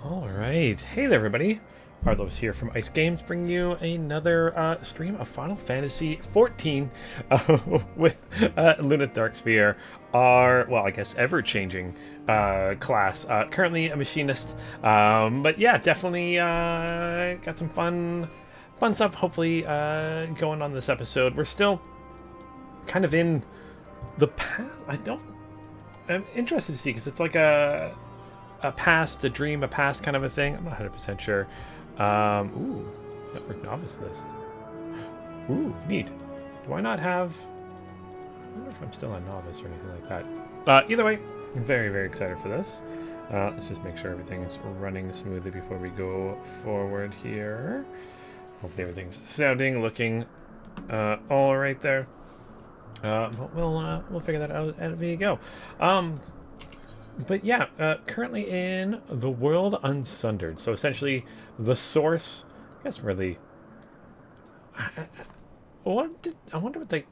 All right. Hey there, everybody. Arlos here from Ice Games, bringing you another stream of Final Fantasy XIV with Luna Darksphere, our, well, I guess ever-changing class. Currently a machinist, but yeah, definitely got some fun stuff, hopefully, going on this episode. We're still kind of in the past. I'm interested to see, because it's like a past, a dream, a past kind of a thing. I'm not 100% sure. Ooh, network novice list. Ooh, neat. Do I not have... I don't know if I'm still on novice or anything like that. Either way, I'm very, very excited for this. Let's just make sure everything's running smoothly before we go forward here. Hopefully everything's sounding, looking all right there. But we'll figure that out as we go. But yeah, currently in the world unsundered. So essentially, the source. I guess really. I wonder what the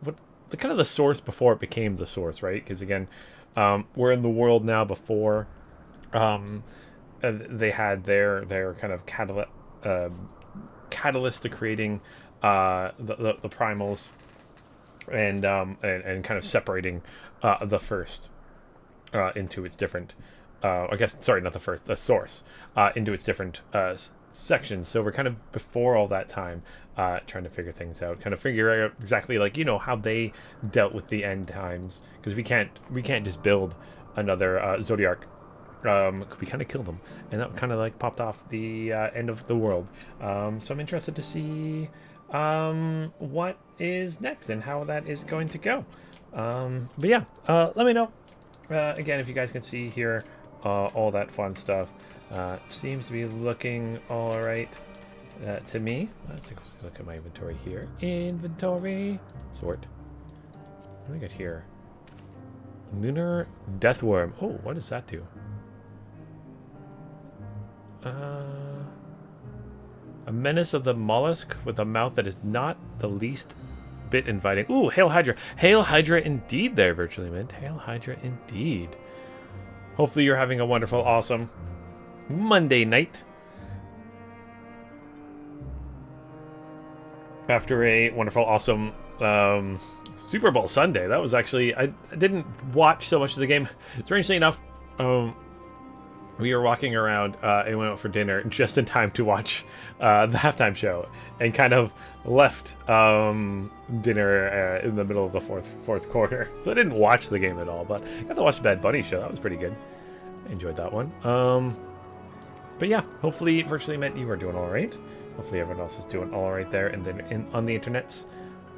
kind of the source before it became the source, right? Because again, we're in the world now before. They had their kind of catalyst to creating the primals, and kind of separating the first. Into its different, I guess, sorry, not the first, the source, into its different sections. So we're kind of before all that time, trying to figure things out, kind of figure out exactly, like, you know, how they dealt with the end times, because we can't just build another Zodiark. We kind of killed them, and that kind of like popped off the end of the world. So I'm interested to see what is next and how that is going to go. But yeah, let me know. Again, if you guys can see here, all that fun stuff seems to be looking all right to me. Let's take a look at my inventory here. Inventory sort. What do we got here? Lunar Deathworm. Oh, what does that do? A menace of the mollusk with a mouth that is not the least bit inviting. Ooh, Hail Hydra. Hail Hydra indeed there, Virtually Mint. Hail Hydra indeed. Hopefully you're having a wonderful, awesome Monday night. After a wonderful, awesome Super Bowl Sunday. That was actually... I didn't watch so much of the game. Strangely enough, we were walking around and went out for dinner just in time to watch the halftime show, and kind of left dinner in the middle of the fourth quarter. So I didn't watch the game at all, but I got to watch the Bad Bunny show. That was pretty good. I enjoyed that one. But yeah, hopefully Virtually Meant you are doing all right. Hopefully everyone else is doing all right there, and then on the internets.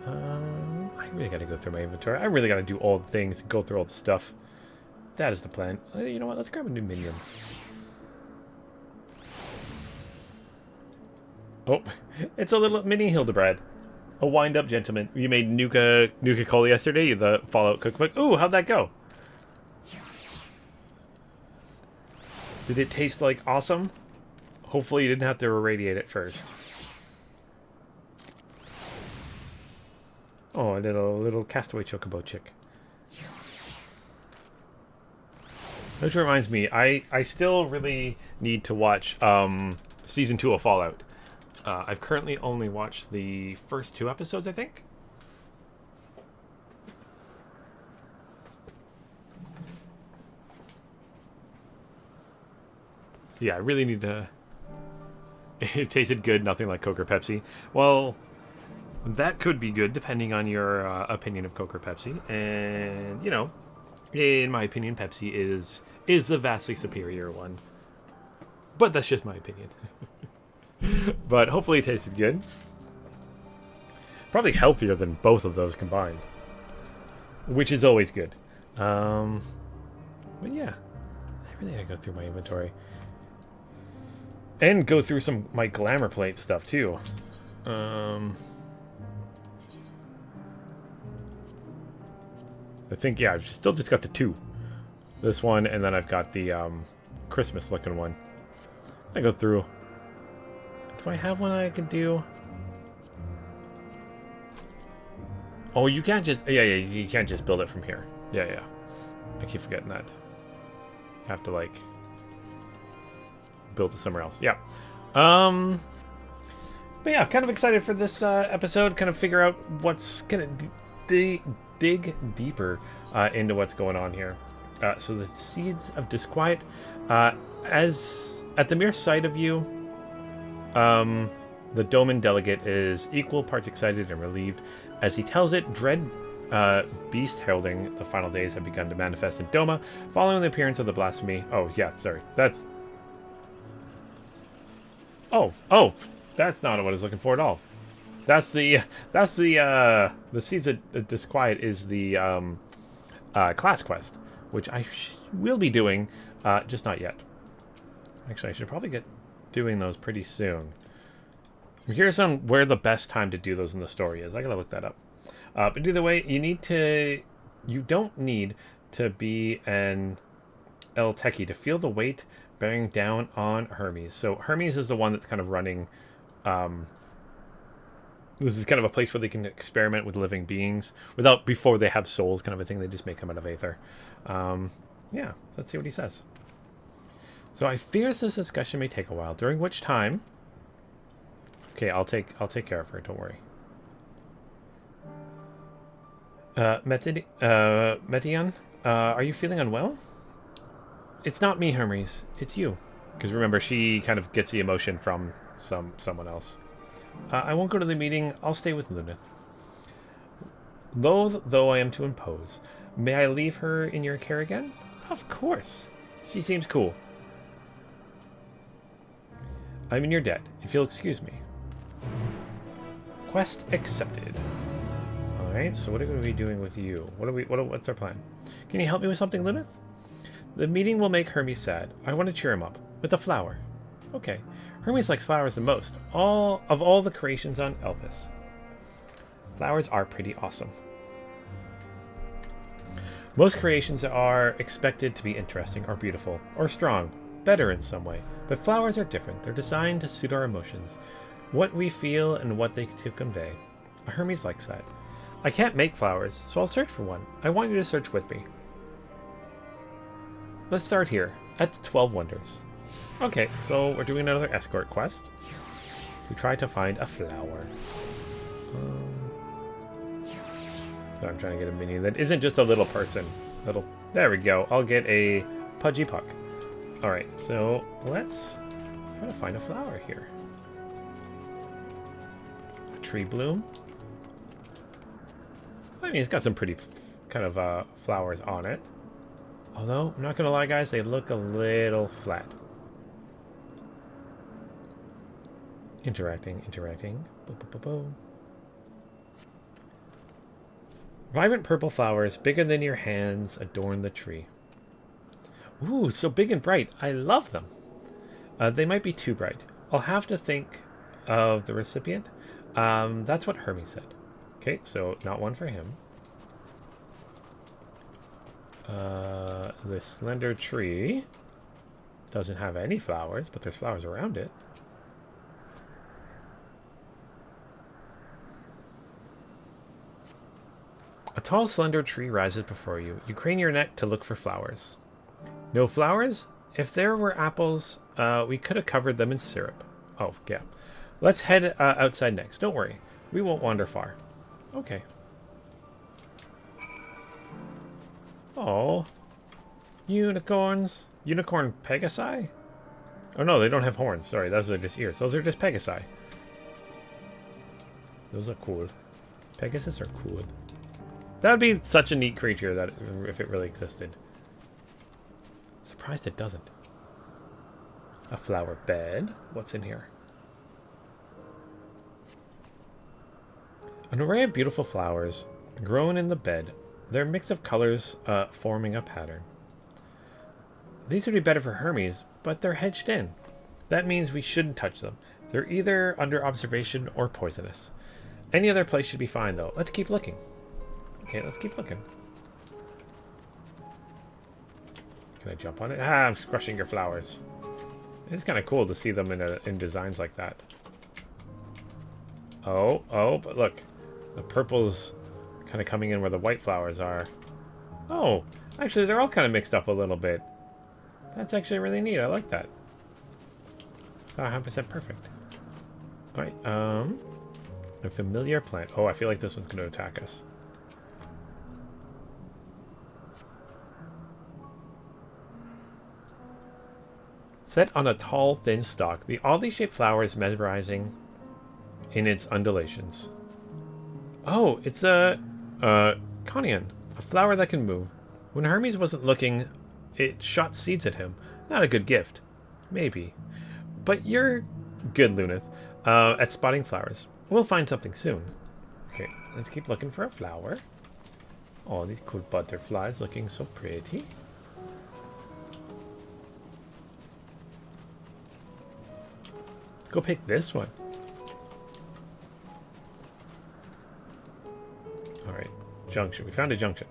I really got to go through my inventory. I really got to do all the things, go through all the stuff. That is the plan. You know what? Let's grab a new minion. Oh, it's a little mini Hildebrand. A wind-up gentleman. You made Nuka Cola yesterday, the Fallout cookbook. Ooh, how'd that go? Did it taste like awesome? Hopefully you didn't have to irradiate it first. Oh, a little castaway chocobo chick. Which reminds me, I still really need to watch Season 2 of Fallout. I've currently only watched the first 2 episodes, I think. So yeah, I really need to... It tasted good, nothing like Coke or Pepsi. Well, that could be good, depending on your opinion of Coke or Pepsi. And, you know, in my opinion, Pepsi is the vastly superior one. But that's just my opinion. But hopefully it tasted good. Probably healthier than both of those combined, which is always good. But yeah, I really gotta go through my inventory and go through some my glamour plate stuff too. I think, yeah, I've still just got the 2. This one, and then I've got the Christmas looking one. I go through. Do I have one I can do? Oh, you can't just... Yeah, you can't just build it from here. Yeah. I keep forgetting that. You have to, like... build it somewhere else. Yeah. But yeah, kind of excited for this episode. Kind of figure out what's gonna dig deeper into what's going on here. So the seeds of disquiet, as at the mere sight of you, the Doman delegate is equal parts excited and relieved as he tells it dread beast heralding the final days have begun to manifest in Doma following the appearance of the blasphemy. Oh yeah, sorry, that's that's not what I was looking for at all. That's the seeds of disquiet is the class quest, which I will be doing, just not yet. Actually, I should probably get doing those pretty soon. I'm curious on where the best time to do those in the story is. I gotta look that up. But either way, you don't need to be an El Techie to feel the weight bearing down on Hermes. So Hermes is the one that's kind of running. This is kind of a place where they can experiment with living beings before they have souls, kind of a thing. They just may come out of aether. Yeah, let's see what he says. So I fear this discussion may take a while, during which time. Okay, I'll take care of her. Don't worry. Metian, are you feeling unwell? It's not me, Hermes. It's you. Because remember, she kind of gets the emotion from someone else. I won't go to the meeting. I'll stay with Luneth. Loath though I am to impose, may I leave her in your care again? Of course. She seems cool. I'm in your debt, if you'll excuse me. Quest accepted. Alright, so what are we going to be doing with you? What's our plan? Can you help me with something, Luneth? The meeting will make Hermes sad. I want to cheer him up. With a flower. Okay. Hermes likes flowers the most. Of all the creations on Elpis. Flowers are pretty awesome. Most creations are expected to be interesting or beautiful or strong, better in some way. But flowers are different. They're designed to suit our emotions, what we feel and what they to convey. Hermes likes that. I can't make flowers, so I'll search for one. I want you to search with me. Let's start here, at the 12 Wonders. Okay, so we're doing another escort quest. We try to find a flower. So I'm trying to get a minion that isn't just a little person. There we go. I'll get a Pudgy Puck. Alright, so let's try to find a flower here. A tree bloom. I mean, it's got some pretty kind of flowers on it. Although, I'm not going to lie, guys, they look a little flat. Interacting. Bo. Vibrant purple flowers, bigger than your hands, adorn the tree. Ooh, so big and bright. I love them. They might be too bright. I'll have to think of the recipient. That's what Hermes said. Okay, so not one for him. The slender tree doesn't have any flowers, but there's flowers around it. A tall, slender tree rises before you. You crane your neck to look for flowers. No flowers? If there were apples, we could have covered them in syrup. Oh, yeah. Let's head outside next. Don't worry. We won't wander far. Okay. Oh. Unicorns. Unicorn Pegasi? Oh, no, they don't have horns. Sorry, those are just ears. Those are just Pegasi. Those are cool. Pegasus are cool. That would be such a neat creature that if it really existed. Surprised it doesn't. A flower bed. What's in here? An array of beautiful flowers grown in the bed. They're a mix of colors forming a pattern. These would be better for Hermes, but they're hedged in. That means we shouldn't touch them. They're either under observation or poisonous. Any other place should be fine, though. Let's keep looking. Okay, let's keep looking. Can I jump on it? Ah, I'm crushing your flowers. It's kind of cool to see them in designs like that. Oh, but look. The purple's kind of coming in where the white flowers are. Oh, actually, they're all kind of mixed up a little bit. That's actually really neat. I like that. 100% perfect. Alright, a familiar plant. Oh, I feel like this one's going to attack us. Set on a tall, thin stalk, the oddly shaped flower is mesmerizing in its undulations. Oh, it's a conian, a flower that can move. When Hermes wasn't looking, it shot seeds at him. Not a good gift. Maybe. But you're good, Luneth, at spotting flowers. We'll find something soon. Okay, let's keep looking for a flower. Oh, these cool butterflies looking so pretty. Let's go pick this one. Alright, junction. We found a junction.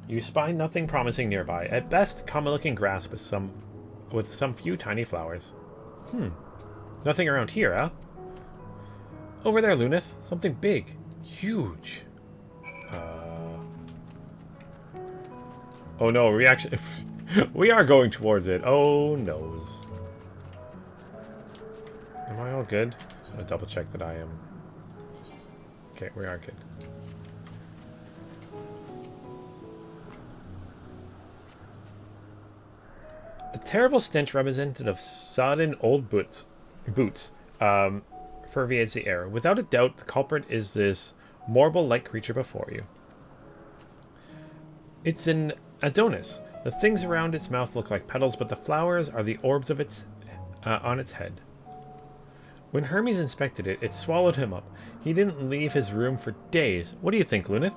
You spy nothing promising nearby. At best, common-looking grass with some few tiny flowers. Nothing around here, huh? Over there, Luneth. Something big. Huge. Oh no, we actually... we are going towards it. Oh, noes. Am I all good? I'm gonna double check that I am. Okay, we are good. A terrible stench representative of sodden old boots pervades the air. Without a doubt, the culprit is this marble-like creature before you. It's an Adonis. The things around its mouth look like petals, but the flowers are the orbs of its on its head. When Hermes inspected it, it swallowed him up. He didn't leave his room for days. What do you think, Luneth?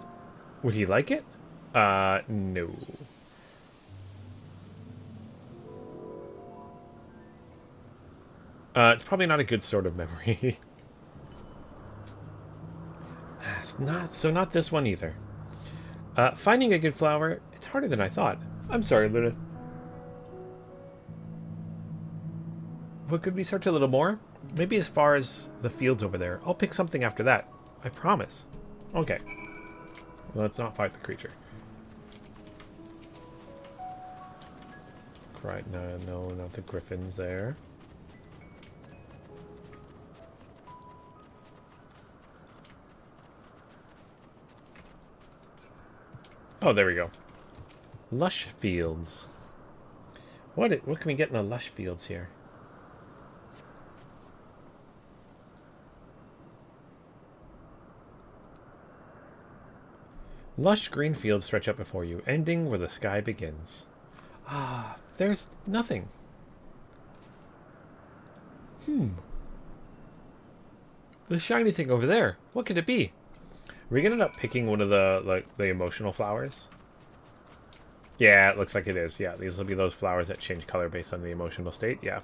Would he like it? No. It's probably not a good sort of memory. Not this one either. Finding a good flower, it's harder than I thought. I'm sorry, Luna. But could we search a little more? Maybe as far as the fields over there. I'll pick something after that. I promise. Okay. Well, let's not fight the creature. Right, no, not the griffins there. Oh, there we go. Lush fields. What can we get in the lush fields here? Lush green fields stretch up before you, ending where the sky begins. Ah, there's nothing. The shiny thing over there. What could it be? Are we gonna end up picking one of the emotional flowers? Yeah, it looks like it is. Yeah, these will be those flowers that change color based on the emotional state. Yeah.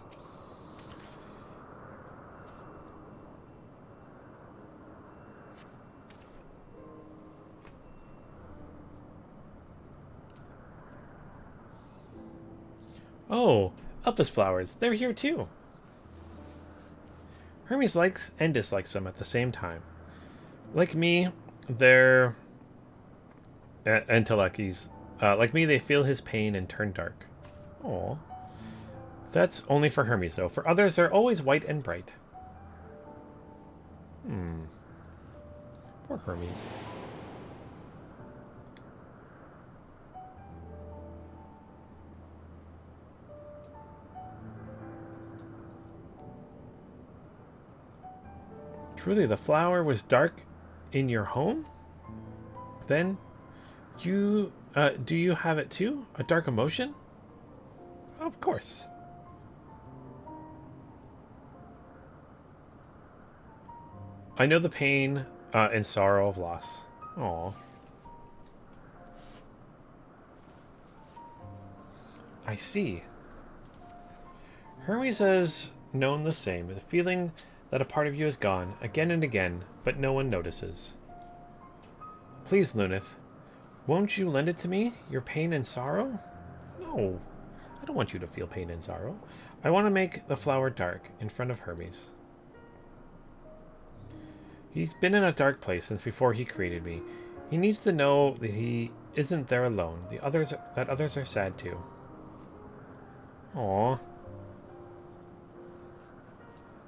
Oh, Elpis flowers. They're here too. Hermes likes and dislikes them at the same time. Like me, they're Entelekis. Like me, they feel his pain and turn dark. Aw. That's only for Hermes, though. For others, they're always white and bright. Poor Hermes. Truly, the flower was dark in your home? Then, do you have it too? A dark emotion? Of course. I know the pain and sorrow of loss. Aw. I see. Hermes has known the same, the feeling that a part of you is gone, again and again, but no one notices. Please, Luneth, won't you lend it to me, your pain and sorrow? No, I don't want you to feel pain and sorrow. I want to make the flower dark in front of Hermes. He's been in a dark place since before he created me. He needs to know that he isn't there alone. That others are sad too. Aww.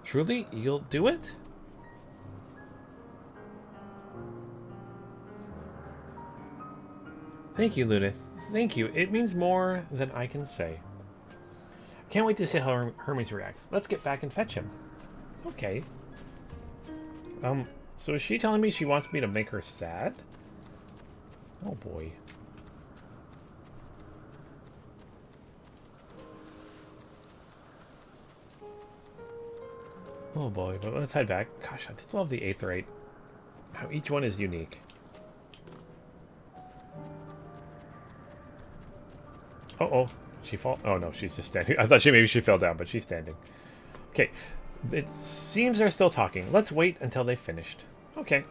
Truly, you'll do it? Thank you, Luna. Thank you. It means more than I can say. Can't wait to see how Hermes reacts. Let's get back and fetch him. Okay. So is she telling me she wants me to make her sad? Oh boy. Oh boy, but let's head back. Gosh, I just love the Aetherite. How each one is unique. Uh-oh. She fall? Oh no, she's just standing. I thought maybe she fell down, but she's standing. Okay. It seems they're still talking. Let's wait until they've finished. Okay.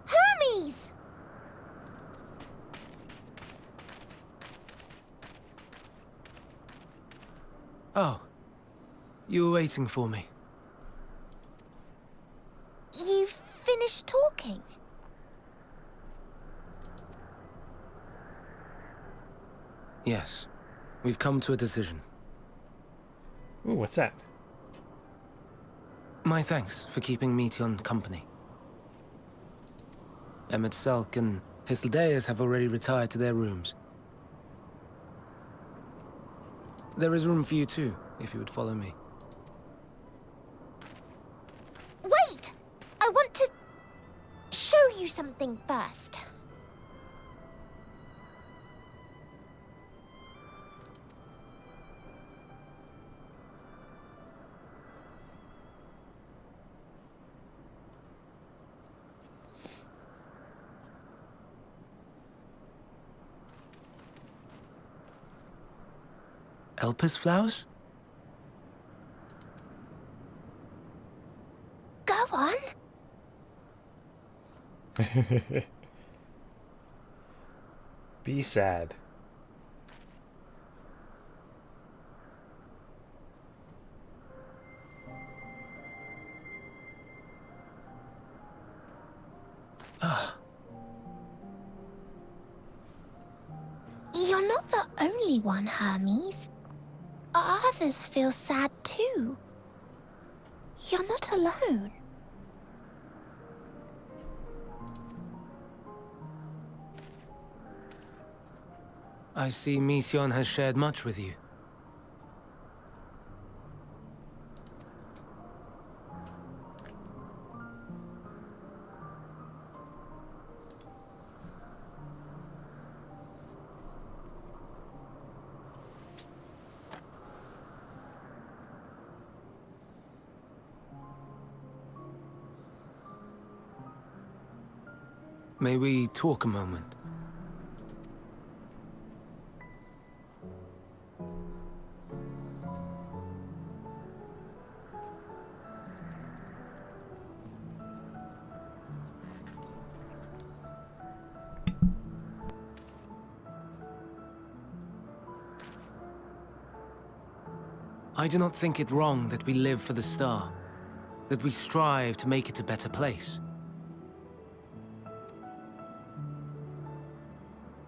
Hermes! Oh. You were waiting for me. You've finished talking? Yes. We've come to a decision. Ooh, what's that? My thanks for keeping Meteion company. Emmet Selk and Hydaelyn have already retired to their rooms. There is room for you too, if you would follow me. Wait! I want to show you something first. Elpis flowers? Go on. Be sad. You're not the only one, Hermes. Others feel sad too. You're not alone. I see Meteion has shared much with you. May we talk a moment? I do not think it wrong that we live for the star, that we strive to make it a better place.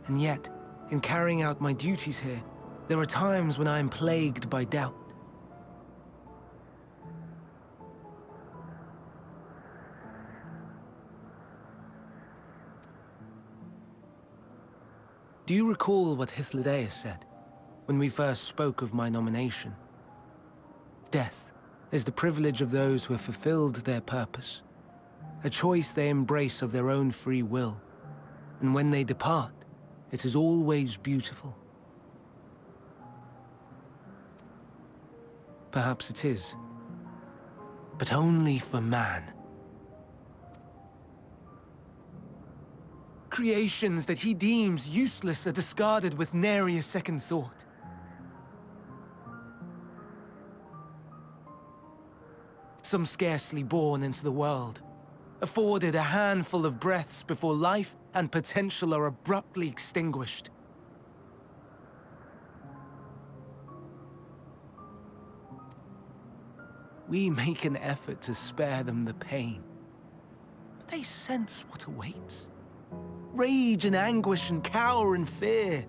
And yet, in carrying out my duties here, there are times when I am plagued by doubt. Do you recall what Hydaelyn said when we first spoke of my nomination? Death is the privilege of those who have fulfilled their purpose, a choice they embrace of their own free will, and when they depart, it is always beautiful. Perhaps it is, but only for man. Creations that he deems useless are discarded with nary a second thought. Some scarcely born into the world, afforded a handful of breaths before life and potential are abruptly extinguished. We make an effort to spare them the pain, but they sense what awaits. Rage and anguish and cower and fear.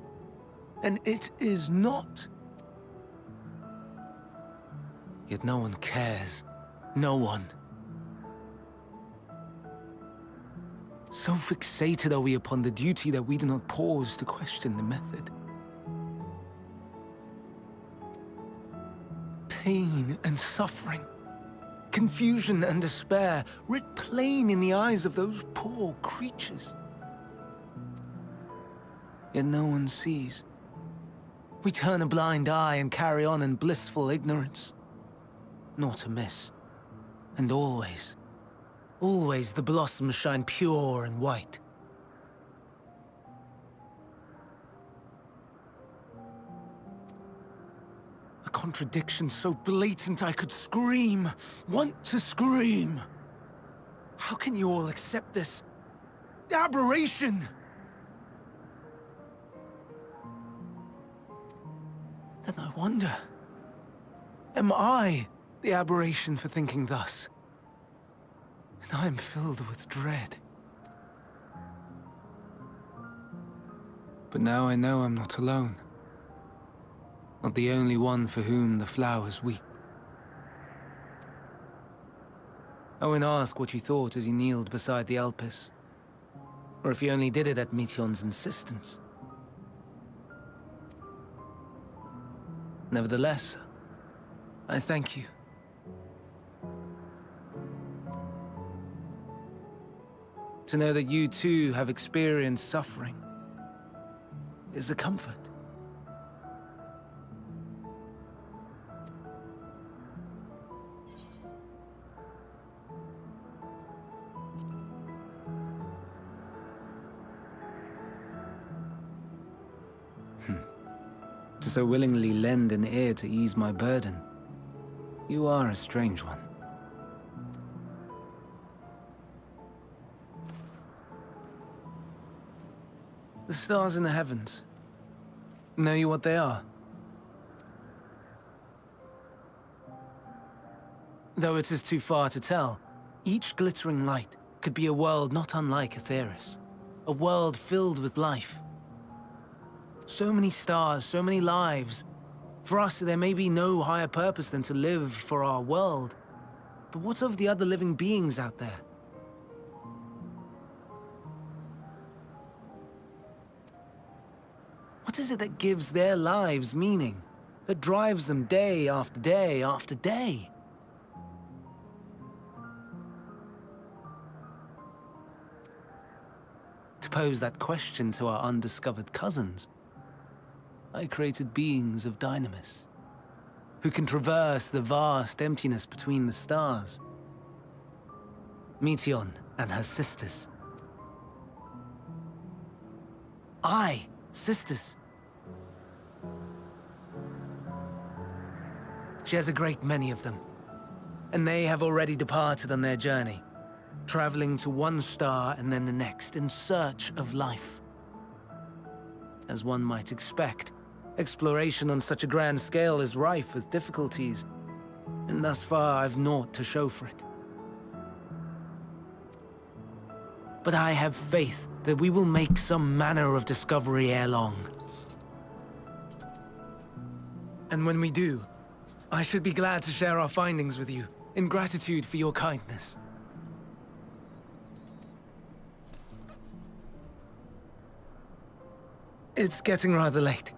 And it is not. Yet no one cares. No one. So fixated are we upon the duty that we do not pause to question the method. Pain and suffering, confusion and despair, writ plain in the eyes of those poor creatures. Yet no one sees. We turn a blind eye and carry on in blissful ignorance. Nor to miss. And always, always the blossoms shine pure and white. A contradiction so blatant I could scream, want to scream. How can you all accept this aberration? Then I wonder, am I the aberration for thinking thus? And I am filled with dread. But now I know I'm not alone. Not the only one for whom the flowers weep. I won't ask what you thought as you kneeled beside the Alpes, or if you only did it at Meteion's insistence. Nevertheless, I thank you. To know that you too have experienced suffering is a comfort. To so willingly lend an ear to ease my burden, you are a strange one. The stars in the heavens. Know you what they are? Though it is too far to tell, each glittering light could be a world not unlike Aetheris. A world filled with life. So many stars, so many lives. For us, there may be no higher purpose than to live for our world. But what of the other living beings out there? What is it that gives their lives meaning? That drives them day after day after day? To pose that question to our undiscovered cousins, I created beings of dynamis, who can traverse the vast emptiness between the stars. Meteion and her sisters. Sisters. She has a great many of them, and they have already departed on their journey, traveling to one star and then the next in search of life. As one might expect, exploration on such a grand scale is rife with difficulties, and thus far I've naught to show for it. But I have faith that we will make some manner of discovery ere long. And when we do, I should be glad to share our findings with you, in gratitude for your kindness. It's getting rather late.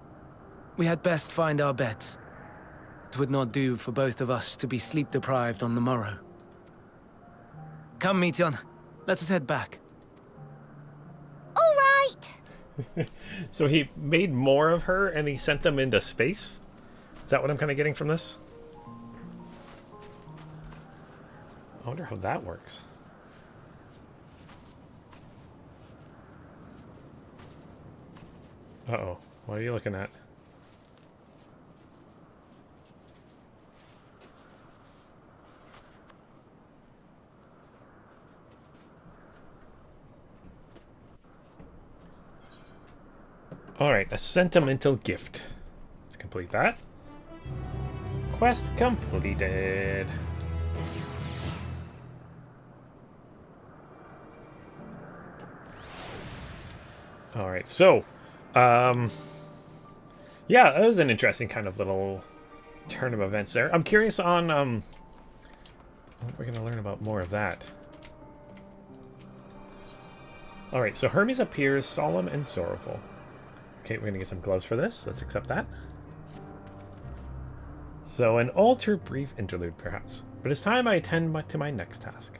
We had best find our beds. It would not do for both of us to be sleep-deprived on the morrow. Come, Meteion. Let us head back. All right. So he made more of her and he sent them into space? Is that what I'm kind of getting from this? I wonder how that works. Uh-oh. What are you looking at? Alright, a sentimental gift. Let's complete that. Quest completed. Alright, so, yeah, that was an interesting kind of little turn of events there. I'm curious on, we're going to learn about more of that. Alright, so Hermes appears solemn and sorrowful. Okay, we're going to get some gloves for this. Let's accept that. So, an ultra brief interlude, perhaps. But it's time I attend to my next task.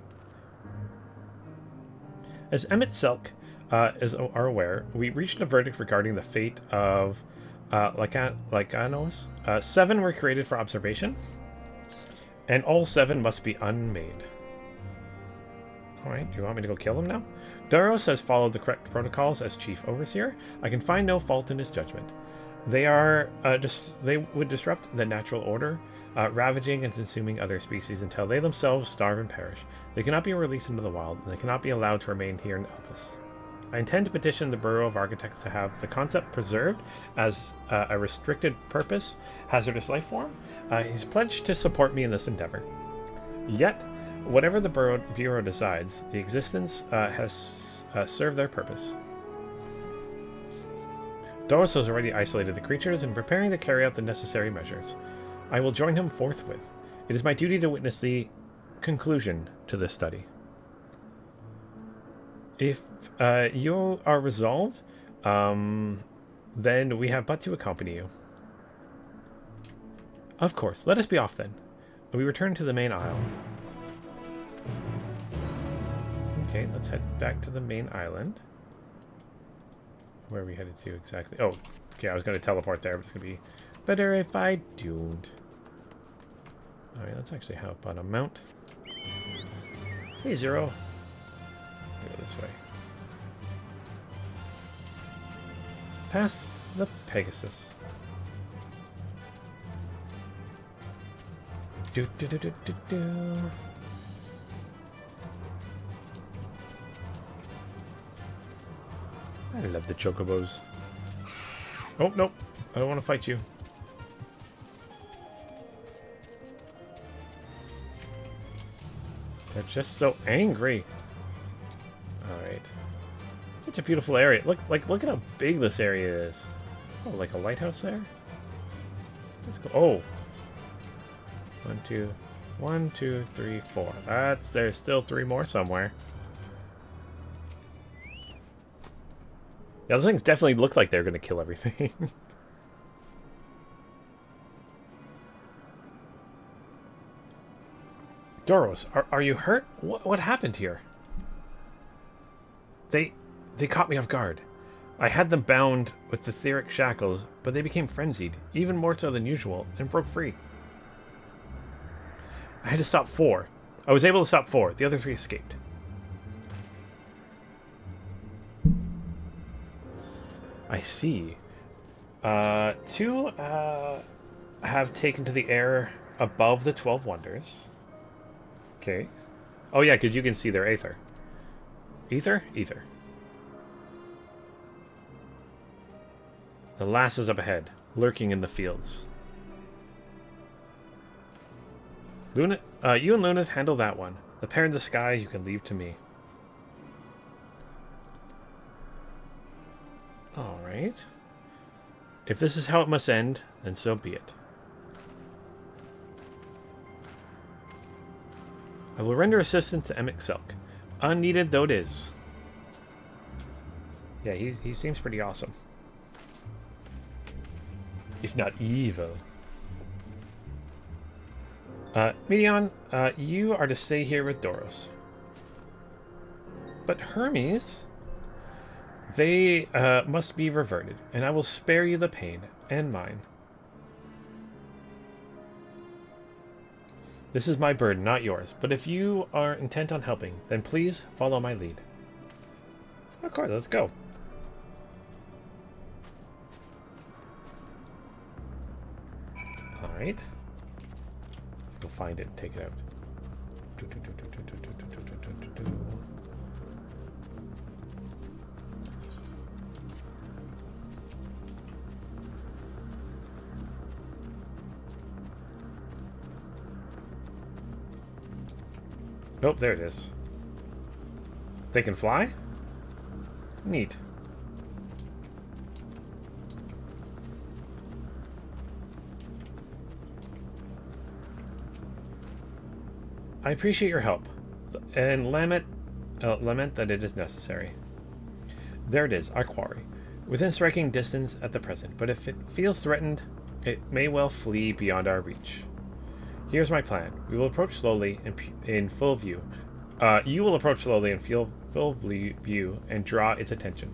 As Emmett Selk are aware, we reached a verdict regarding the fate of Lycanos. 7 were created for observation, and all 7 must be unmade. Alright, do you want me to go kill them now? Doros has followed the correct protocols as Chief Overseer. I can find no fault in his judgment. They would disrupt the natural order, ravaging and consuming other species until they themselves starve and perish. They cannot be released into the wild, and they cannot be allowed to remain here in Elpis. I intend to petition the Bureau of Architects to have the concept preserved as a restricted purpose hazardous life form. He's pledged to support me in this endeavor. Yet, whatever the Bureau decides, the existence has served their purpose. Doros has already isolated the creatures and preparing to carry out the necessary measures. I will join him forthwith. It is my duty to witness the conclusion to this study. If you are resolved, then we have but to accompany you. Of course. Let us be off then. We return to the main isle. Okay, let's head back to the main island. Where are we headed to exactly? Oh, okay, I was going to teleport there, but it's going to be better if I don't. Alright, let's actually hop on a mount. Hey, Zero. Go this way. Past the Pegasus. Do do do do do do. I love the chocobos. Oh, nope. I don't want to fight you. They're just so angry. Alright. Such a beautiful area. Look at how big this area is. Oh, like a lighthouse there? Let's go. Oh. 1, 2, 3, 4. There's still 3 more somewhere. Yeah, those things definitely look like they're going to kill everything. Doros, are you hurt? What happened here? They caught me off guard. I had them bound with the etheric shackles, but they became frenzied, even more so than usual, and broke free. I had to stop 4. I was able to stop 4. The other 3 escaped. I see. 2 have taken to the air above the 12 Wonders. Okay. Oh yeah, because you can see their aether. Ether? Ether. The last is up ahead, lurking in the fields. Luna, you and Luna handle that one. The pair in the sky you can leave to me. Alright. If this is how it must end, then so be it. I will render assistance to Emmett Selk. Unneeded though it is. Yeah, he seems pretty awesome. If not evil. Medion, you are to stay here with Doros. But Hermes... They must be reverted, and I will spare you the pain, and mine. This is my burden, not yours, but if you are intent on helping, then please follow my lead. Of course, let's go. Alright. Go find it and take it out. Oh, there it is. They can fly? Neat. I appreciate your help, and lament that it is necessary. There it is, our quarry. Within striking distance at the present, but if it feels threatened, it may well flee beyond our reach. Here's my plan. We will approach slowly in full view. You will approach slowly in full view and draw its attention.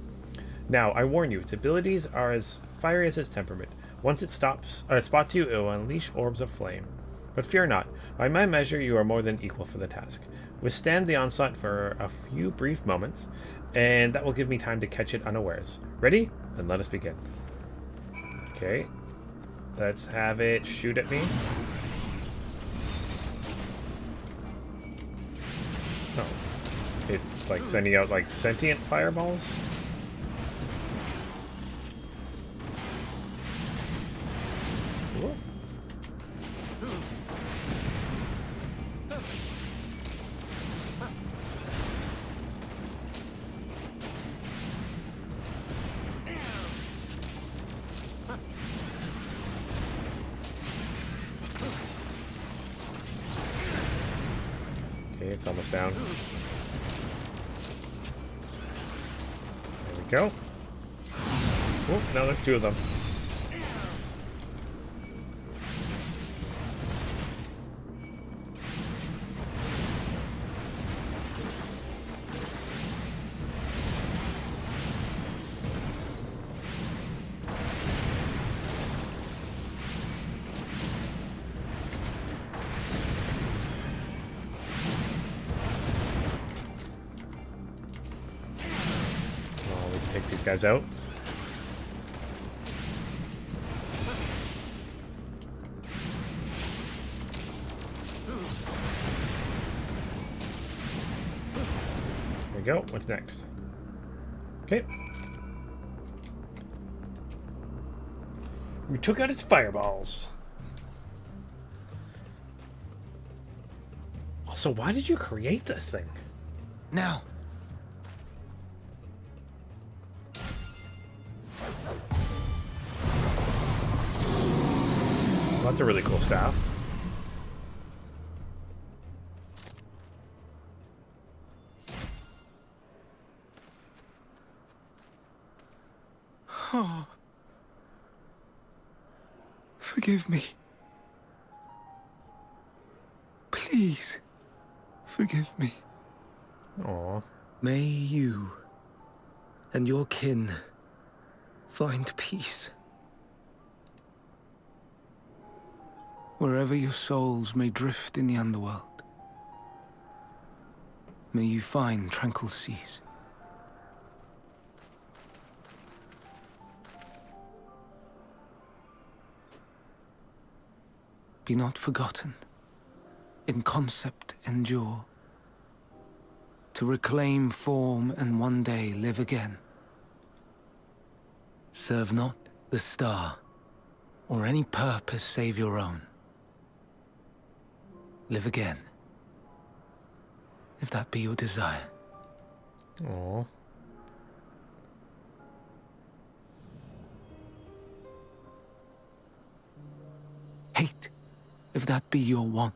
Now, I warn you, its abilities are as fiery as its temperament. Once it spots you, it will unleash orbs of flame. But fear not. By my measure, you are more than equal for the task. Withstand the onslaught for a few brief moments, and that will give me time to catch it unawares. Ready? Then let us begin. Okay. Let's have it shoot at me. Oh. It's like sending out like sentient fireballs? Cool. It's almost down. There we go. Oh, now there's two of them. Take these guys out. There we go. What's next? Okay. We took out its fireballs. Also, why did you create this thing? Now. That's a really cool staff. Oh. Forgive me. Please, forgive me. Aww. May you and your kin find peace. Wherever your souls may drift in the underworld, may you find tranquil seas. Be not forgotten, in concept endure, to reclaim form and one day live again. Serve not the star, or any purpose save your own. Live again, if that be your desire. Aww. Hate, if that be your want.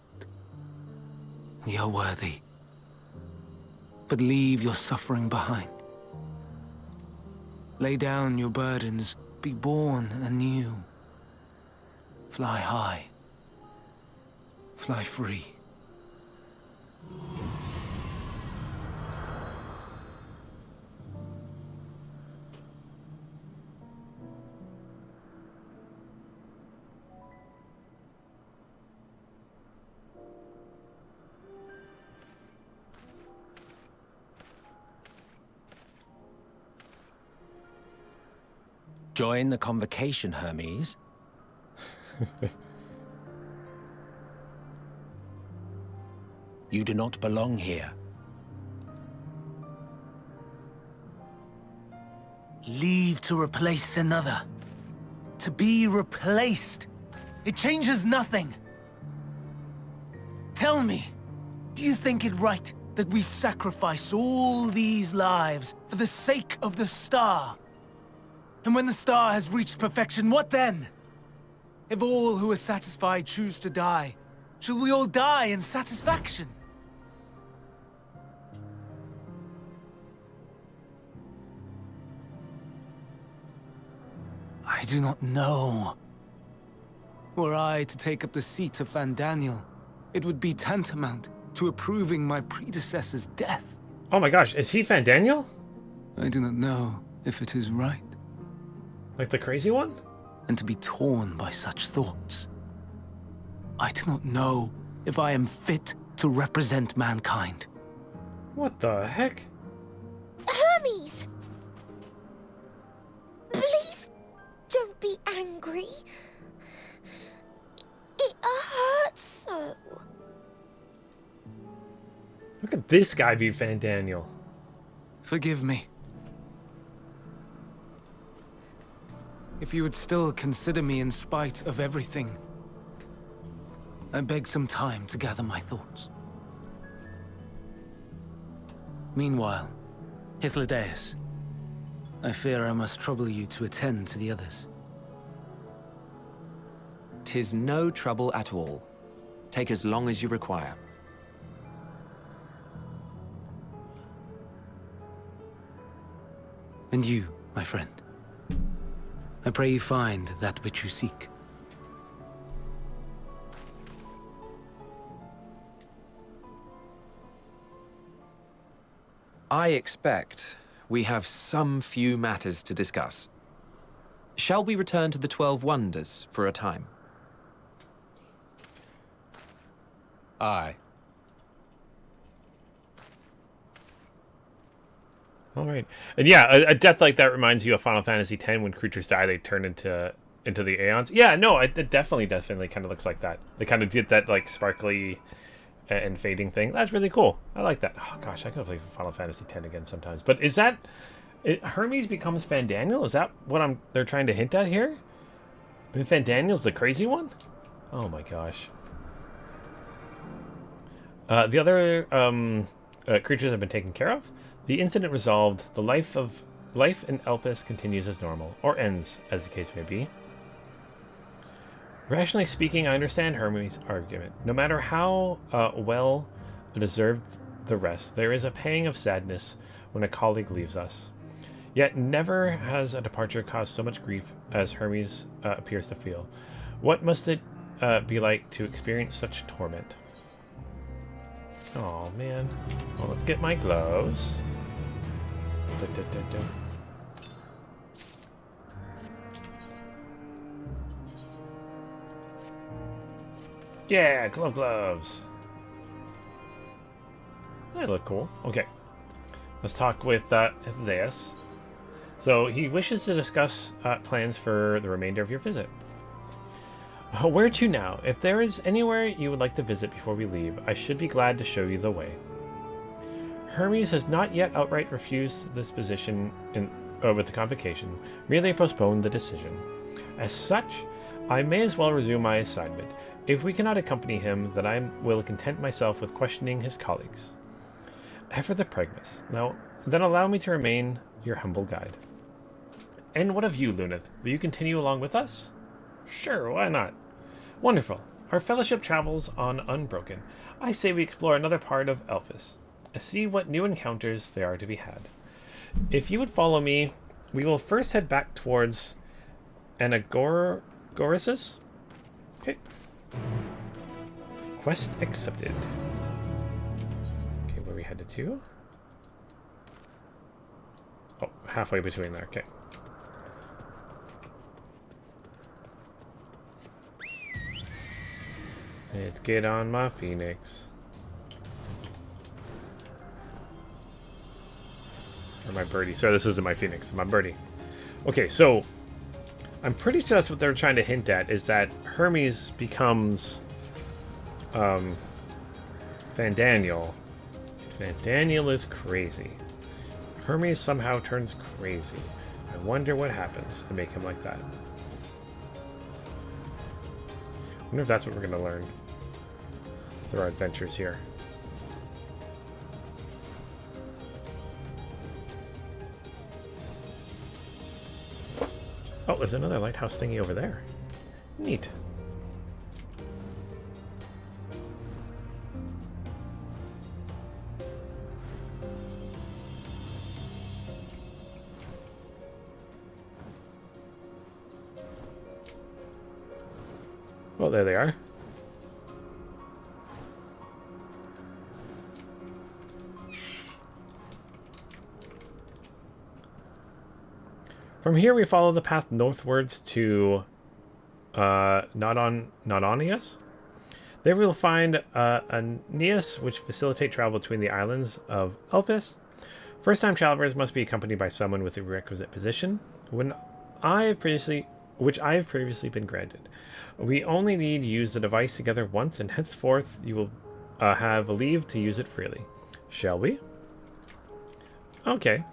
We are worthy. But leave your suffering behind. Lay down your burdens, be born anew. Fly high. Fly free. Join the convocation, Hermes. You do not belong here. Leave to replace another. To be replaced. It changes nothing. Tell me, Do you think it right that we sacrifice all these lives for the sake of the star? And when the star has reached perfection, what then? If all who are satisfied choose to die, shall we all die in satisfaction? I do not know. Were I to take up the seat of Fandaniel, it would be tantamount to approving my predecessor's death. Oh my gosh, is he Fandaniel? I do not know if it is right. Like the crazy one? And to be torn by such thoughts. I do not know if I am fit to represent mankind. What the heck? Hermes! Please don't be angry. It hurts so. Look at this guy be Fandaniel. Forgive me. If you would still consider me in spite of everything, I beg some time to gather my thoughts. Meanwhile, Hydaelyn, I fear I must trouble you to attend to the others. 'Tis no trouble at all. Take as long as you require. And you, my friend, I pray you find that which you seek. I expect we have some few matters to discuss. Shall we return to the 12 Wonders for a time? Aye. All right. And yeah, a death like that reminds you of Final Fantasy X when creatures die, they turn into the Aeons. Yeah, no, it definitely kind of looks like that. They kind of did that like sparkly and fading thing. That's really cool. I like that. Oh gosh, I could play Final Fantasy X again sometimes. But is that Hermes becomes Fandaniel? Is that what they're trying to hint at here? I mean, Fandaniel's the crazy one? Oh my gosh. The other creatures have been taken care of. The incident resolved. The life in Elpis continues as normal, or ends, as the case may be. Rationally speaking, I understand Hermes' argument. No matter how well deserved the rest, there is a pang of sadness when a colleague leaves us. Yet never has a departure caused so much grief as Hermes appears to feel. What must it be like to experience such torment? Oh man. Well, let's get my gloves. Yeah, gloves. They look cool. Okay. Let's talk with Zeus. So he wishes to discuss plans for the remainder of your visit. Where to now? If there is anywhere you would like to visit before we leave, I should be glad to show you the way. Hermes has not yet outright refused this position with the convocation, merely postponed the decision. As such, I may as well resume my assignment. If we cannot accompany him, then I will content myself with questioning his colleagues. Ever the Pragmas. Now, then allow me to remain your humble guide. And what of you, Luneth? Will you continue along with us? Sure, why not? Wonderful. Our fellowship travels on unbroken. I say we explore another part of Elpis. See what new encounters there are to be had. If you would follow me, we will first head back towards Anagorasis. Okay. Quest accepted. Okay, where we headed to? Oh, halfway between there. Okay. Let's get on my Phoenix. Or my birdie. Sorry, this isn't my Phoenix. My birdie. Okay, so I'm pretty sure that's what they're trying to hint at, is that Hermes becomes Fandaniel. Fandaniel is crazy. Hermes somehow turns crazy. I wonder what happens to make him like that. I wonder if that's what we're going to learn through our adventures here. there's another lighthouse thingy over there. Neat. Well, there they are. From here, we follow the path northwards to Nodonius. There we will find a Neas, which facilitate travel between the islands of Elpis. First-time travelers must be accompanied by someone with the requisite position, which I have previously been granted. We only need to use the device together once, and henceforth you will have leave to use it freely. Shall we? Okay.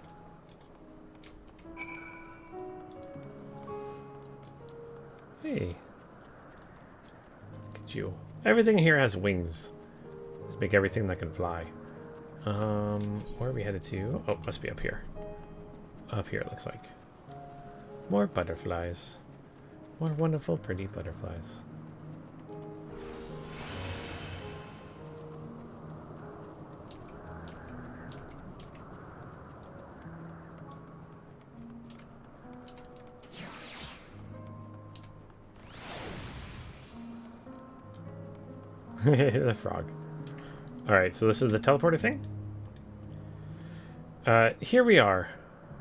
Hey. Look at you. Everything here has wings. Let's make everything that can fly. Where are we headed to? Oh, must be up here. Up here, it looks like. More butterflies. More wonderful, pretty butterflies. The frog. Alright, so this is the teleporter thing. Here we are.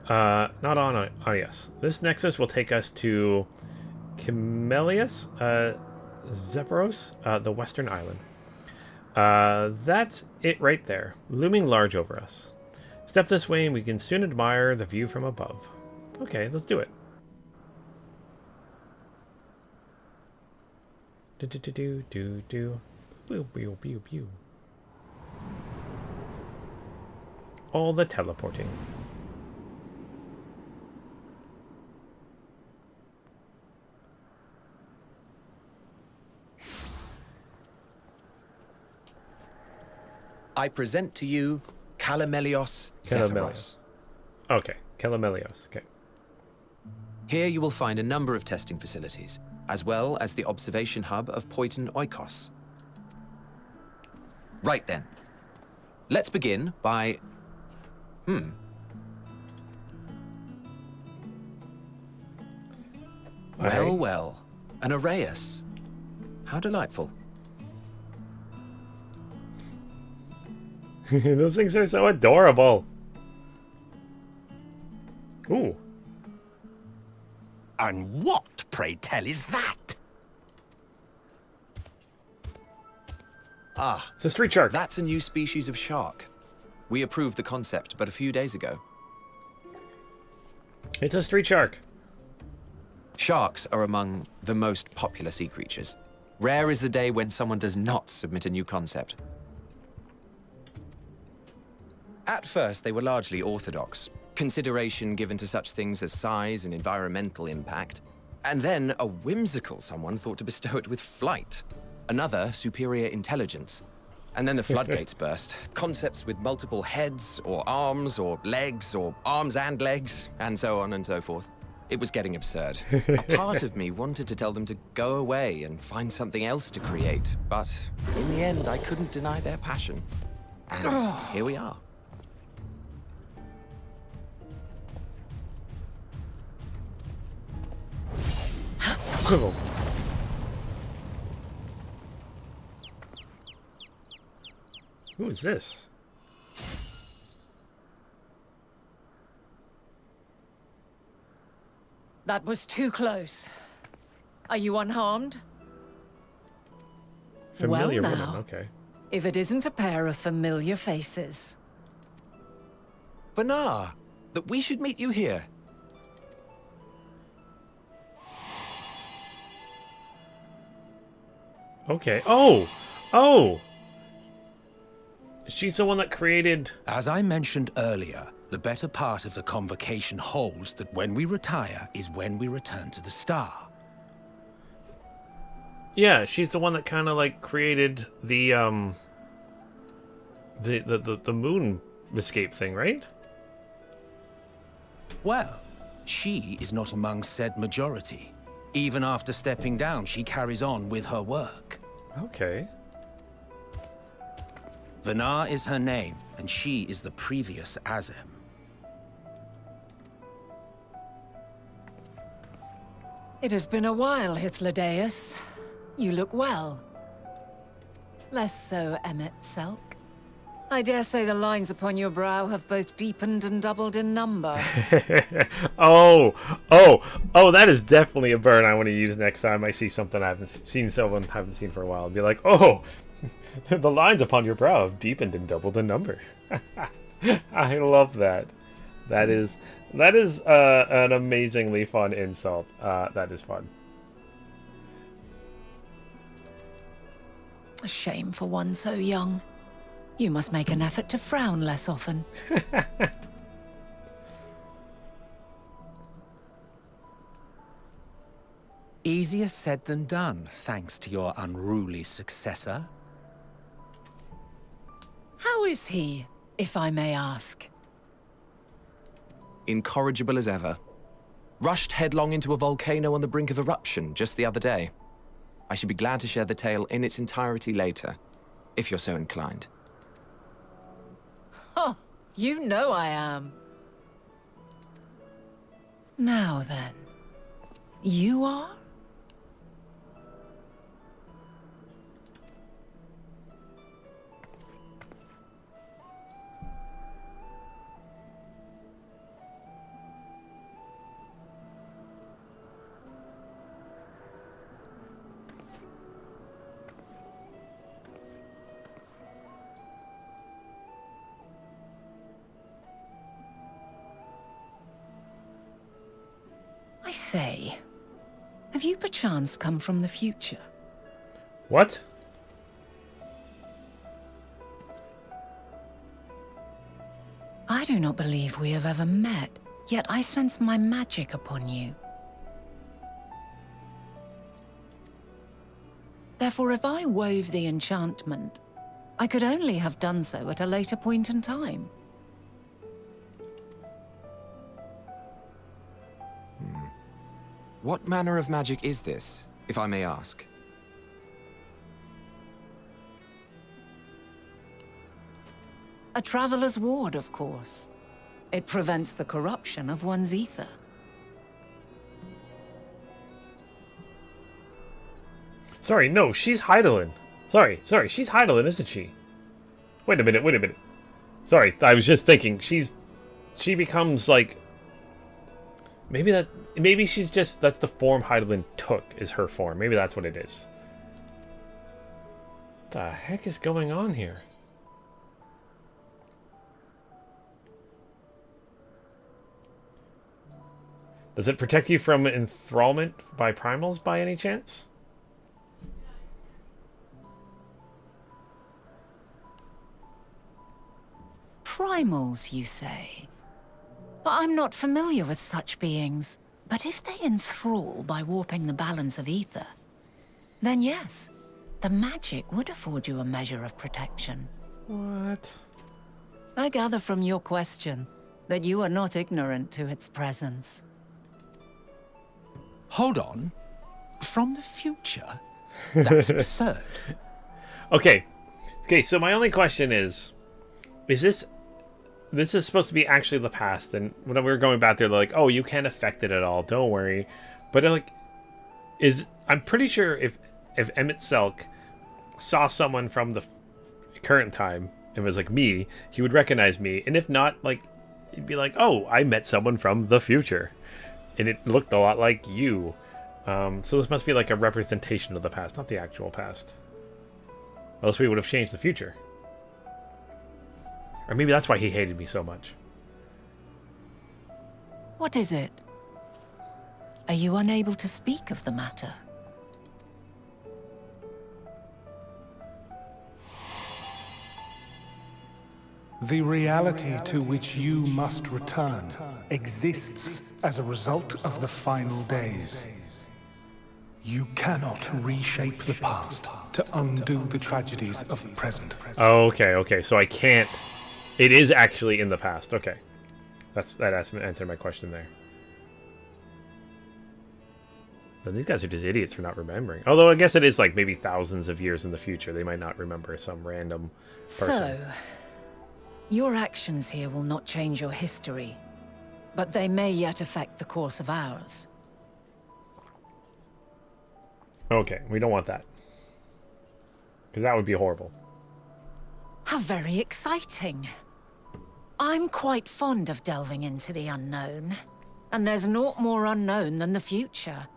Not on yes. This nexus will take us to Kimelius, Zephyros, the western island. That's it right there, looming large over us. Step this way and we can soon admire the view from above. Okay, let's do it. Do. Pew. All the teleporting. I present to you Garlemald Zephyros. Okay, Garlemald. Okay. Here you will find a number of testing facilities, as well as the observation hub of Poiton Oikos. Right then. Let's begin by... Well, an Arrayus. How delightful. Those things are so adorable. Ooh. And what, pray tell, is that? Ah, It's a street shark. that's a new species of shark. We approved the concept but a few days ago. It's a street shark. Sharks are among the most popular sea creatures. Rare is the day when someone does not submit a new concept. At first, they were largely orthodox, consideration given to such things as size and environmental impact. And then a whimsical someone thought to bestow it with flight, another superior intelligence. And then the floodgates burst. Concepts with multiple heads, or arms and legs, and so on and so forth. It was getting absurd. A part of me wanted to tell them to go away and find something else to create, but in the end, I couldn't deny their passion. And here we are. Who is this? That was too close. Are you unharmed? Familiar Well, woman, now. okay. If it isn't a pair of familiar faces. Banar, that we should meet you here. Okay. Oh! She's the one that created... As I mentioned earlier, the better part of the convocation holds that when we retire is when we return to the star. Yeah, she's the one that kind of like created the moon escape thing, right? Well, She is not among said majority. Even after stepping down, she carries on with her work. Okay. Vanar is her name, and she is the previous Azem. It has been a while, Hythlodaeus. You look well. Less so, Emmett Selk. I dare say the lines upon your brow have both deepened and doubled in number. Oh, that is definitely a burn I want to use next time I see something I haven't seen for a while. I'll be like, oh, the lines upon your brow have deepened and doubled in number. I love that. That is an amazingly fun insult. That is fun. A shame for one so young. You must make an effort to frown less often. Easier said than done, thanks to your unruly successor. How is he, if I may ask? Incorrigible as ever. Rushed headlong into a volcano on the brink of eruption just the other day. I should be glad to share the tale in its entirety later, if you're so inclined. Oh, you know I am. Now then, you are? I say, have you perchance come from the future? What? I do not believe we have ever met, yet I sense my magic upon you. Therefore, if I wove the enchantment, I could only have done so at a later point in time. What manner of magic is this, if I may ask? A traveler's ward, of course. It prevents the corruption of one's ether. Sorry, no, she's Hydaelyn. Sorry, she's Hydaelyn, isn't she? Wait a minute. Sorry, I was just thinking, she becomes like... Maybe she's just, that's the form Hydaelyn took, is her form. Maybe that's what it is. What the heck is going on here? Does it protect you from enthrallment by primals by any chance? Primals, you say? But I'm not familiar with such beings. But if they enthrall by warping the balance of ether, then yes, the magic would afford you a measure of protection. What? I gather from your question that you are not ignorant to its presence. Hold on. From the future? That's absurd. Okay, so my only question is this is supposed to be actually the past, and when we were going back there, they're like, oh, you can't affect it at all, don't worry. But like, I'm pretty sure if Emmett Selk saw someone from the current time and was like me, he would recognize me, and if not, like, he'd be like, oh, I met someone from the future, and it looked a lot like you. So this must be like a representation of the past, not the actual past. Or else we would have changed the future. Or maybe that's why he hated me so much. What is it? Are you unable to speak of the matter? The reality to which you must return exists as a result of the final days. You cannot reshape the past to undo the tragedies of the present. Oh, okay, so I can't... It is actually in the past, okay. That answered my question there. So these guys are just idiots for not remembering. Although I guess it is like maybe thousands of years in the future. They might not remember some random person. So, your actions here will not change your history, but they may yet affect the course of ours. Okay, we don't want that. Because that would be horrible. How very exciting. I'm quite fond of delving into the unknown, and there's naught more unknown than the future.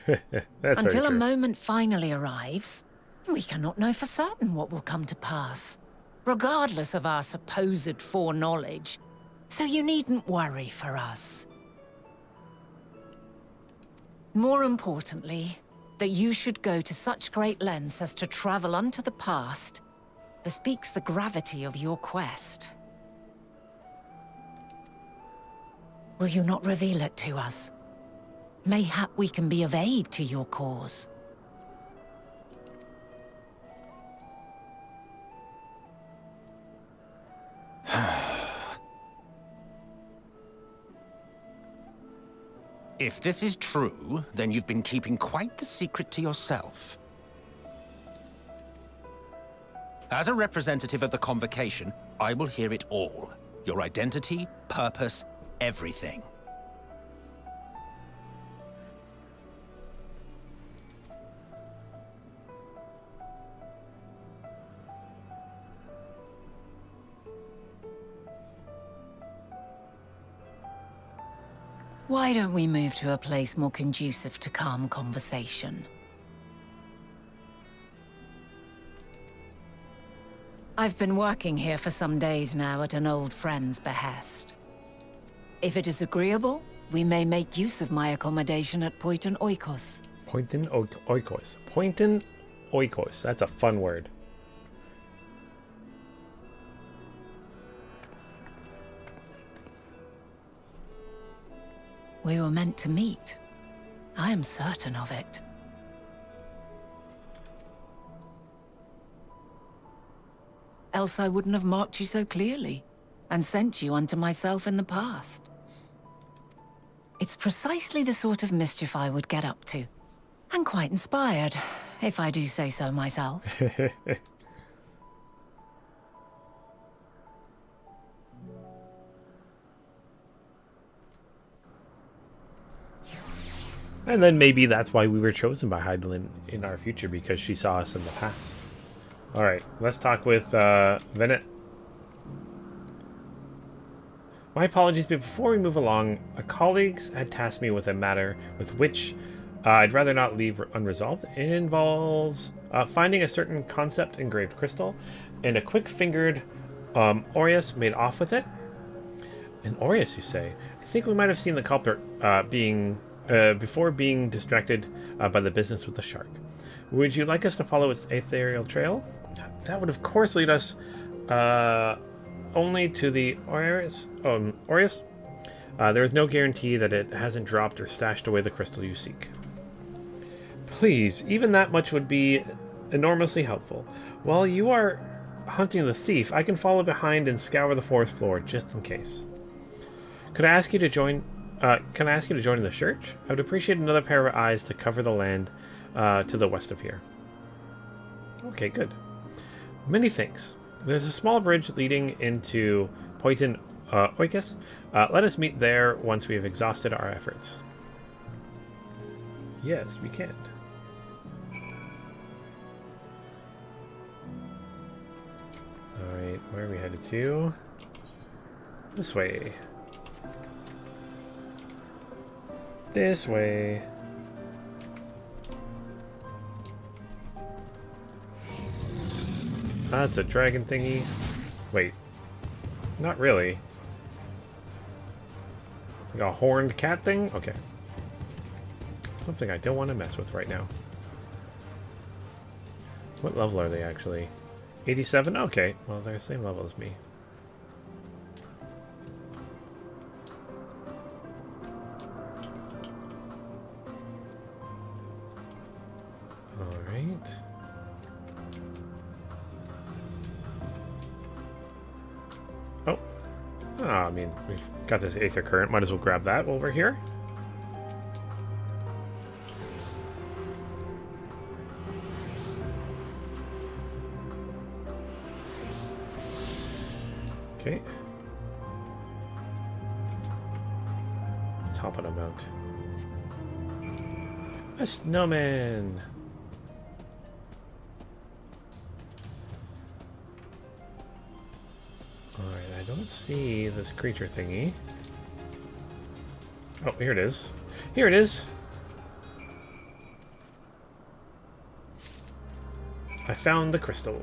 That's Until very a true. moment finally arrives, we cannot know for certain what will come to pass, regardless of our supposed foreknowledge. So you needn't worry for us. More importantly, that you should go to such great lengths as to travel unto the past bespeaks the gravity of your quest. Will you not reveal it to us? Mayhap we can be of aid to your cause. If this is true, then you've been keeping quite the secret to yourself. As a representative of the Convocation, I will hear it all. Your identity, purpose, everything. Why don't we move to a place more conducive to calm conversation? I've been working here for some days now at an old friend's behest. If it is agreeable, we may make use of my accommodation at Poiton Oikos. Pointin Oikos. Pointin Oikos. That's a fun word. We were meant to meet. I am certain of it. Else I wouldn't have marked you so clearly, and sent you unto myself in the past. It's precisely the sort of mischief I would get up to. And quite inspired, if I do say so myself. And then maybe that's why we were chosen by Hydaelyn in our future, because she saw us in the past. Alright, let's talk with Venet. My apologies, but before we move along, colleagues had tasked me with a matter with which I'd rather not leave unresolved. It involves finding a certain concept engraved crystal, and a quick-fingered Aureus made off with it. An Aureus, you say? I think we might have seen the culprit before being distracted by the business with the shark. Would you like us to follow its ethereal trail? That would of course lead us only to the Aureus. There is no guarantee that it hasn't dropped or stashed away the crystal you seek. Please, even that much would be enormously helpful. While you are hunting the thief, I can follow behind and scour the forest floor just in case. Could I ask you to join? Can I ask you to join in the church? I would appreciate another pair of eyes to cover the land to the west of here. Okay, good. Many thanks. There's a small bridge leading into Poiton Oikos. Let us meet there once we have exhausted our efforts. Yes, we can. Alright, where are we headed to? This way. This way. That's a dragon thingy. Wait. Not really. Like a horned cat thing? Okay. Something I don't want to mess with right now. What level are they actually? 87? Okay. Well, they're the same level as me. Alright. Oh. I mean, we've got this Aether Current. Might as well grab that while we're here. Okay. Let's hop on a mount. A snowman! Alright, I don't see this creature thingy. Oh, here it is. Here it is! I found the crystal.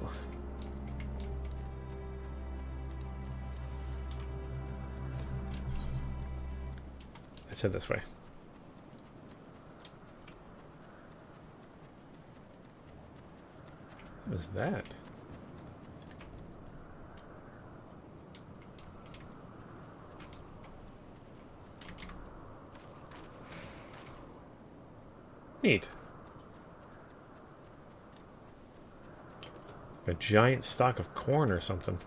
Let's head this way. What was that? Neat. A giant stalk of corn or something.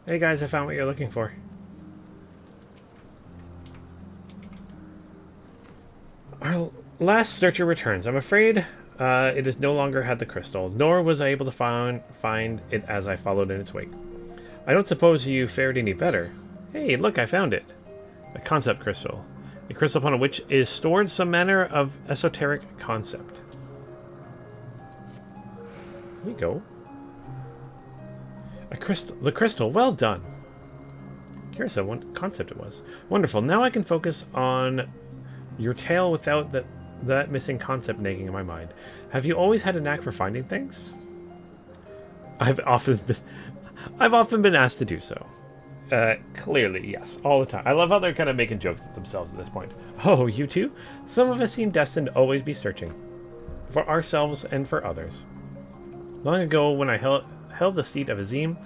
Hey guys, I found what you're looking for. Our last searcher returns. I'm afraid it has no longer had the crystal, nor was I able to find it as I followed in its wake. I don't suppose you fared any better. Hey, look, I found it. A concept crystal. A crystal upon which is stored some manner of esoteric concept. Here we go. A crystal. The crystal. Well done. Curious of what concept it was. Wonderful. Now I can focus on your tale without that missing concept nagging in my mind. Have you always had a knack for finding things? I've often been asked to do so. Clearly, yes. All the time. I love how they're kind of making jokes at themselves at this point. Oh, you too? Some of us seem destined to always be searching. For ourselves and for others. Long ago, when I held the seat of Azim,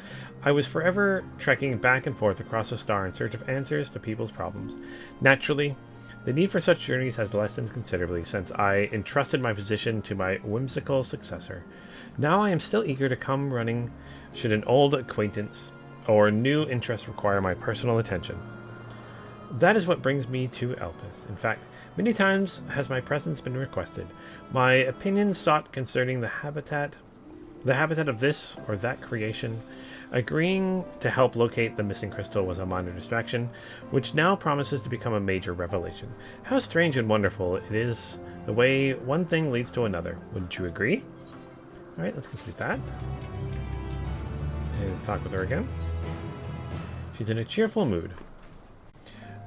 I was forever trekking back and forth across the star in search of answers to people's problems. Naturally, the need for such journeys has lessened considerably since I entrusted my position to my whimsical successor. Now I am still eager to come running should an old acquaintance or new interest require my personal attention. That is what brings me to Elpis. In fact, many times has my presence been requested, my opinions sought concerning the habitat of this or that creation. Agreeing to help locate the missing crystal was a minor distraction, which now promises to become a major revelation. How strange and wonderful it is the way one thing leads to another. Wouldn't you agree? Alright, let's complete that. And talk with her again. She's in a cheerful mood.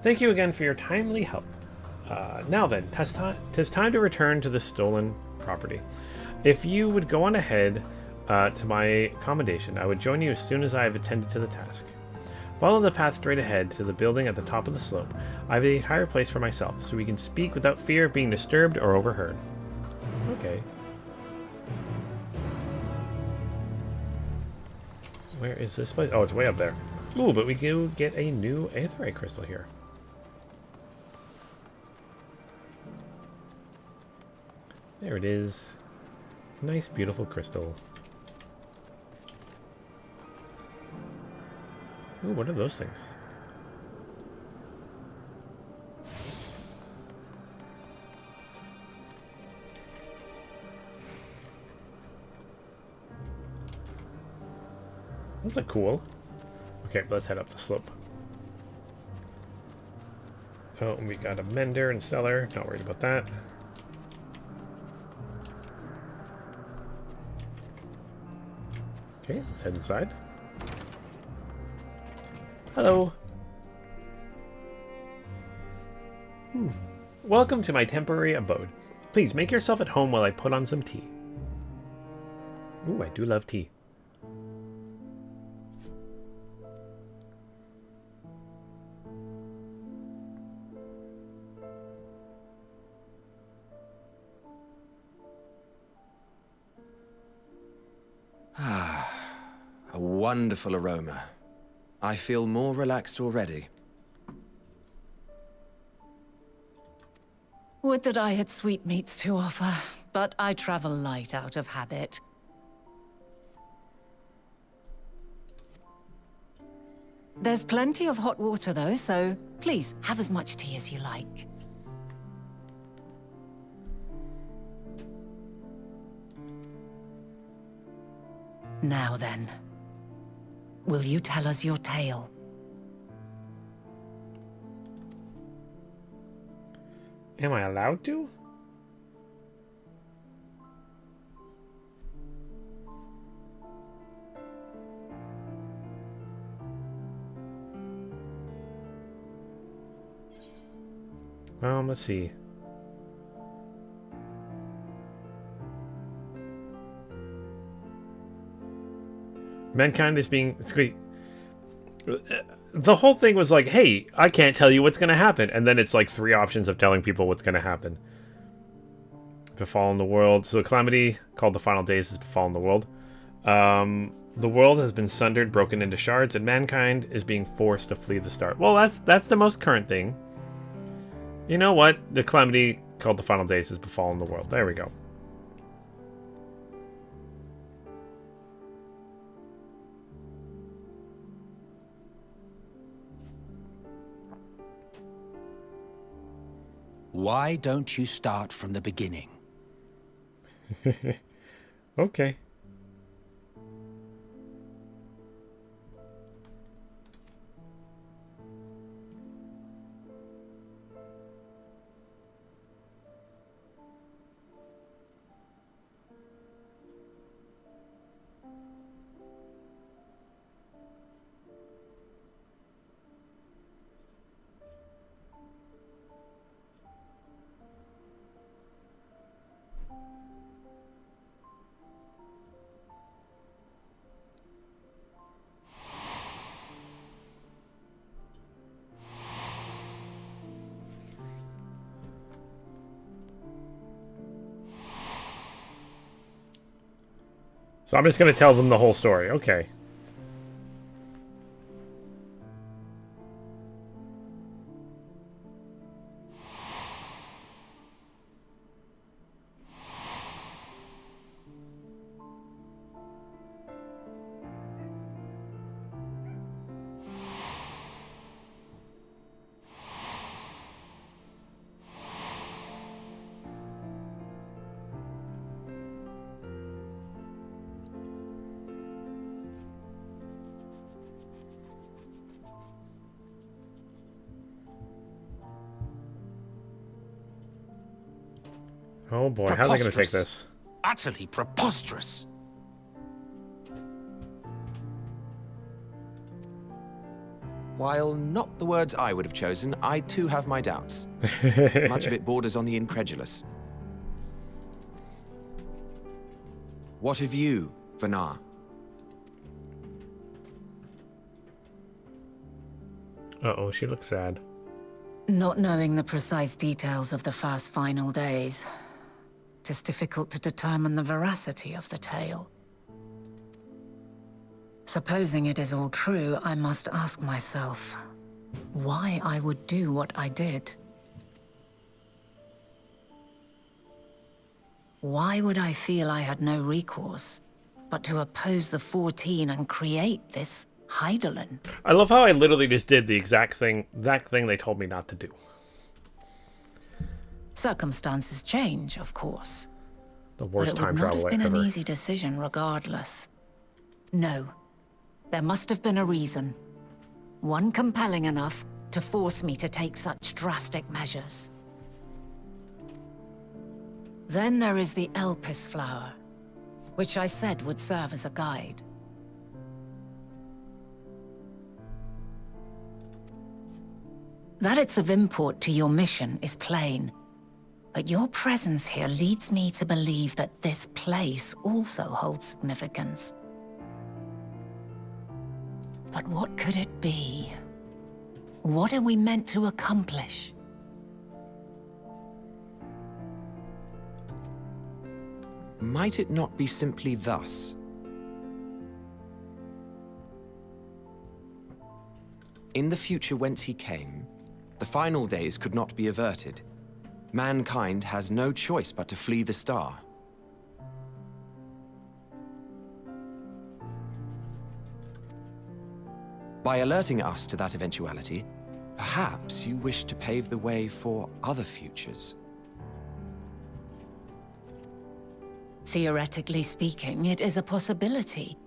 Thank you again for your timely help. Now then, 'tis time to return to the stolen property. If you would go on ahead to my accommodation, I would join you as soon as I have attended to the task. Follow the path straight ahead to the building at the top of the slope. I have the entire place for myself, so we can speak without fear of being disturbed or overheard. Okay. Where is this place? Oh, it's way up there. Ooh, but we do get a new aetheryte crystal here. There it is. Nice, beautiful crystal. Ooh, what are those things? Those look cool. Okay, let's head up the slope. Oh, we got a mender and seller. Not worried about that. Okay, let's head inside. Hello. Welcome to my temporary abode. Please make yourself at home while I put on some tea. Ooh, I do love tea. A wonderful aroma. I feel more relaxed already. Would that I had sweetmeats to offer. but I travel light out of habit. There's plenty of hot water though, so please have as much tea as you like. Now then, will you tell us your tale? Am I allowed to? Let's see. Mankind is being... It's great. The whole thing was like, hey, I can't tell you what's going to happen. And then it's like 3 options of telling people what's going to happen. Befallen the world. So Calamity, called the Final Days, has befallen the world. The world has been sundered, broken into shards, and mankind is being forced to flee the start. Well, that's the most current thing. You know what? The Calamity, called the Final Days, has befallen the world. There we go. Why don't you start from the beginning? Okay. So I'm just going to tell them the whole story. Okay. Oh boy, how are they going to take this? Utterly preposterous. While not the words I would have chosen, I too have my doubts. Much of it borders on the incredulous. What of you, Vanar? Uh-oh, she looks sad. Not knowing the precise details of the first final days, it is difficult to determine the veracity of the tale. Supposing it is all true, I must ask myself why I would do what I did. Why would I feel I had no recourse but to oppose the 14 and create this Hydaelyn? I love how I literally just did the exact thing they told me not to do. Circumstances change, of course. The worst time But it would not travel have been ever. an easy decision regardless. No. There must have been a reason. One compelling enough to force me to take such drastic measures. Then there is the Elpis flower, which I said would serve as a guide. That it's of import to your mission is plain, but your presence here leads me to believe that this place also holds significance. But what could it be? What are we meant to accomplish? Might it not be simply thus? In the future whence he came, the final days could not be averted. Mankind has no choice but to flee the star. By alerting us to that eventuality, perhaps you wish to pave the way for other futures. Theoretically speaking, it is a possibility.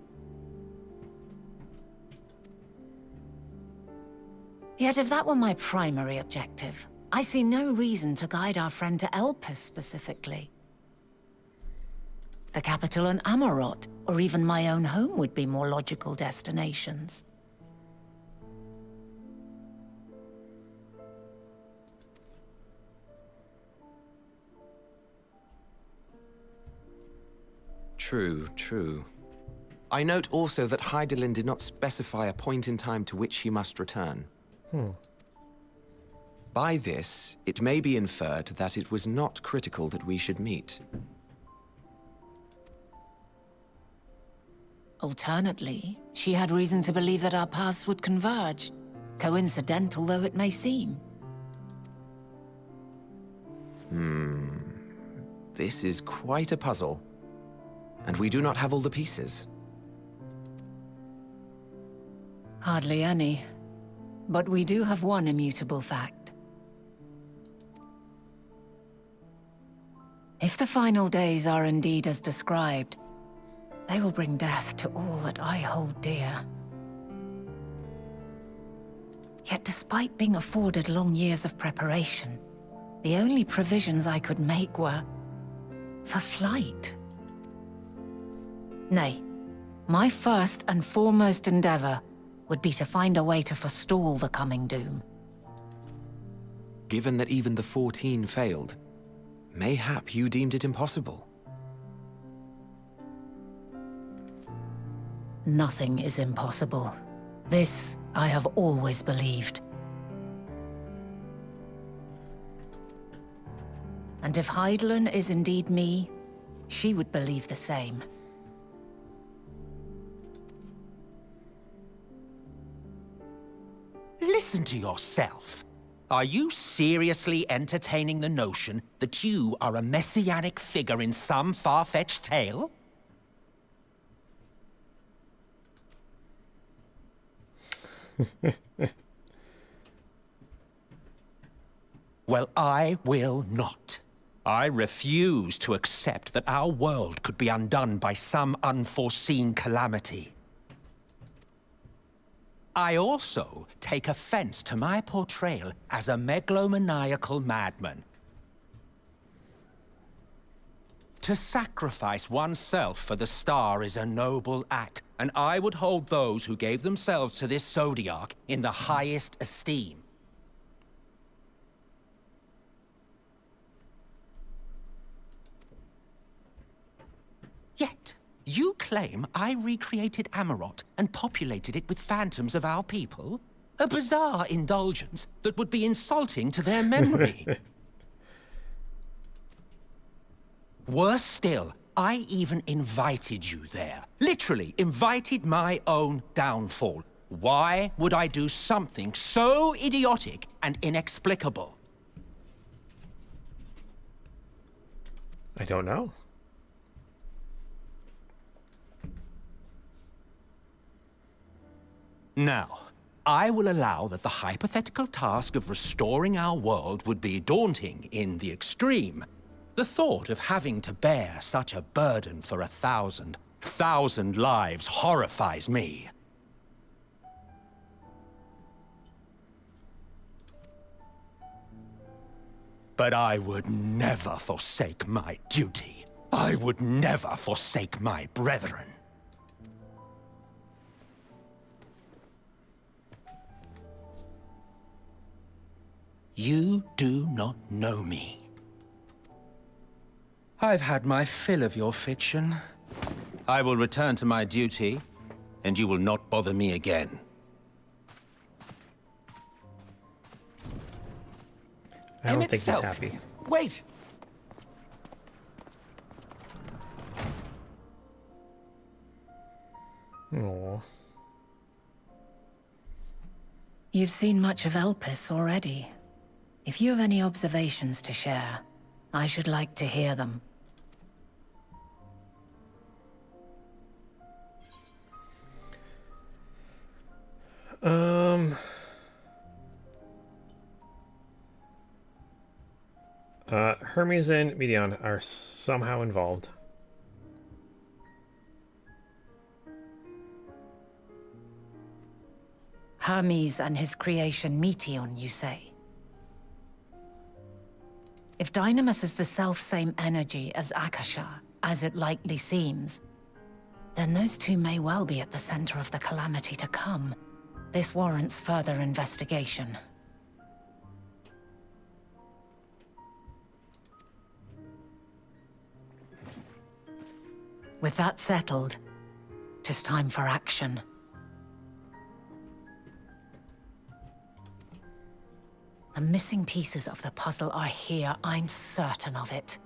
Yet if that were my primary objective, I see no reason to guide our friend to Elpis specifically. The capital and Amarot, or even my own home would be more logical destinations. True, true. I note also that Hydaelyn did not specify a point in time to which he must return. By this, it may be inferred that it was not critical that we should meet. Alternately, she had reason to believe that our paths would converge, coincidental though it may seem. This is quite a puzzle, and we do not have all the pieces. Hardly any. But we do have one immutable fact. If the final days are indeed as described, they will bring death to all that I hold dear. Yet despite being afforded long years of preparation, the only provisions I could make were for flight. Nay, my first and foremost endeavor would be to find a way to forestall the coming doom. Given that even the 14 failed, mayhap you deemed it impossible. Nothing is impossible. This I have always believed. And if Hydaelyn is indeed me, she would believe the same. Listen to yourself. Are you seriously entertaining the notion that you are a messianic figure in some far-fetched tale? Well, I will not. I refuse to accept that our world could be undone by some unforeseen calamity. I also take offense to my portrayal as a megalomaniacal madman. To sacrifice oneself for the star is a noble act, and I would hold those who gave themselves to this zodiac in the highest esteem. Yet, you claim I recreated Amarot and populated it with phantoms of our people? A bizarre indulgence that would be insulting to their memory. Worse still, I even invited you there. Literally invited my own downfall. Why would I do something so idiotic and inexplicable? I don't know. Now, I will allow that the hypothetical task of restoring our world would be daunting in the extreme. The thought of having to bear such a burden for 1,000 lives horrifies me. But I would never forsake my duty. I would never forsake my brethren. You do not know me. I've had my fill of your fiction. I will return to my duty, and you will not bother me again. I don't think he's happy. Wait! Aww. You've seen much of Elpis already. If you have any observations to share, I should like to hear them. Hermes and Medion are somehow involved. Hermes and his creation Meteon, you say? If Dynamis is the self-same energy as Akasha, as it likely seems, then those two may well be at the center of the calamity to come. This warrants further investigation. With that settled, it is time for action. The missing pieces of the puzzle are here, I'm certain of it.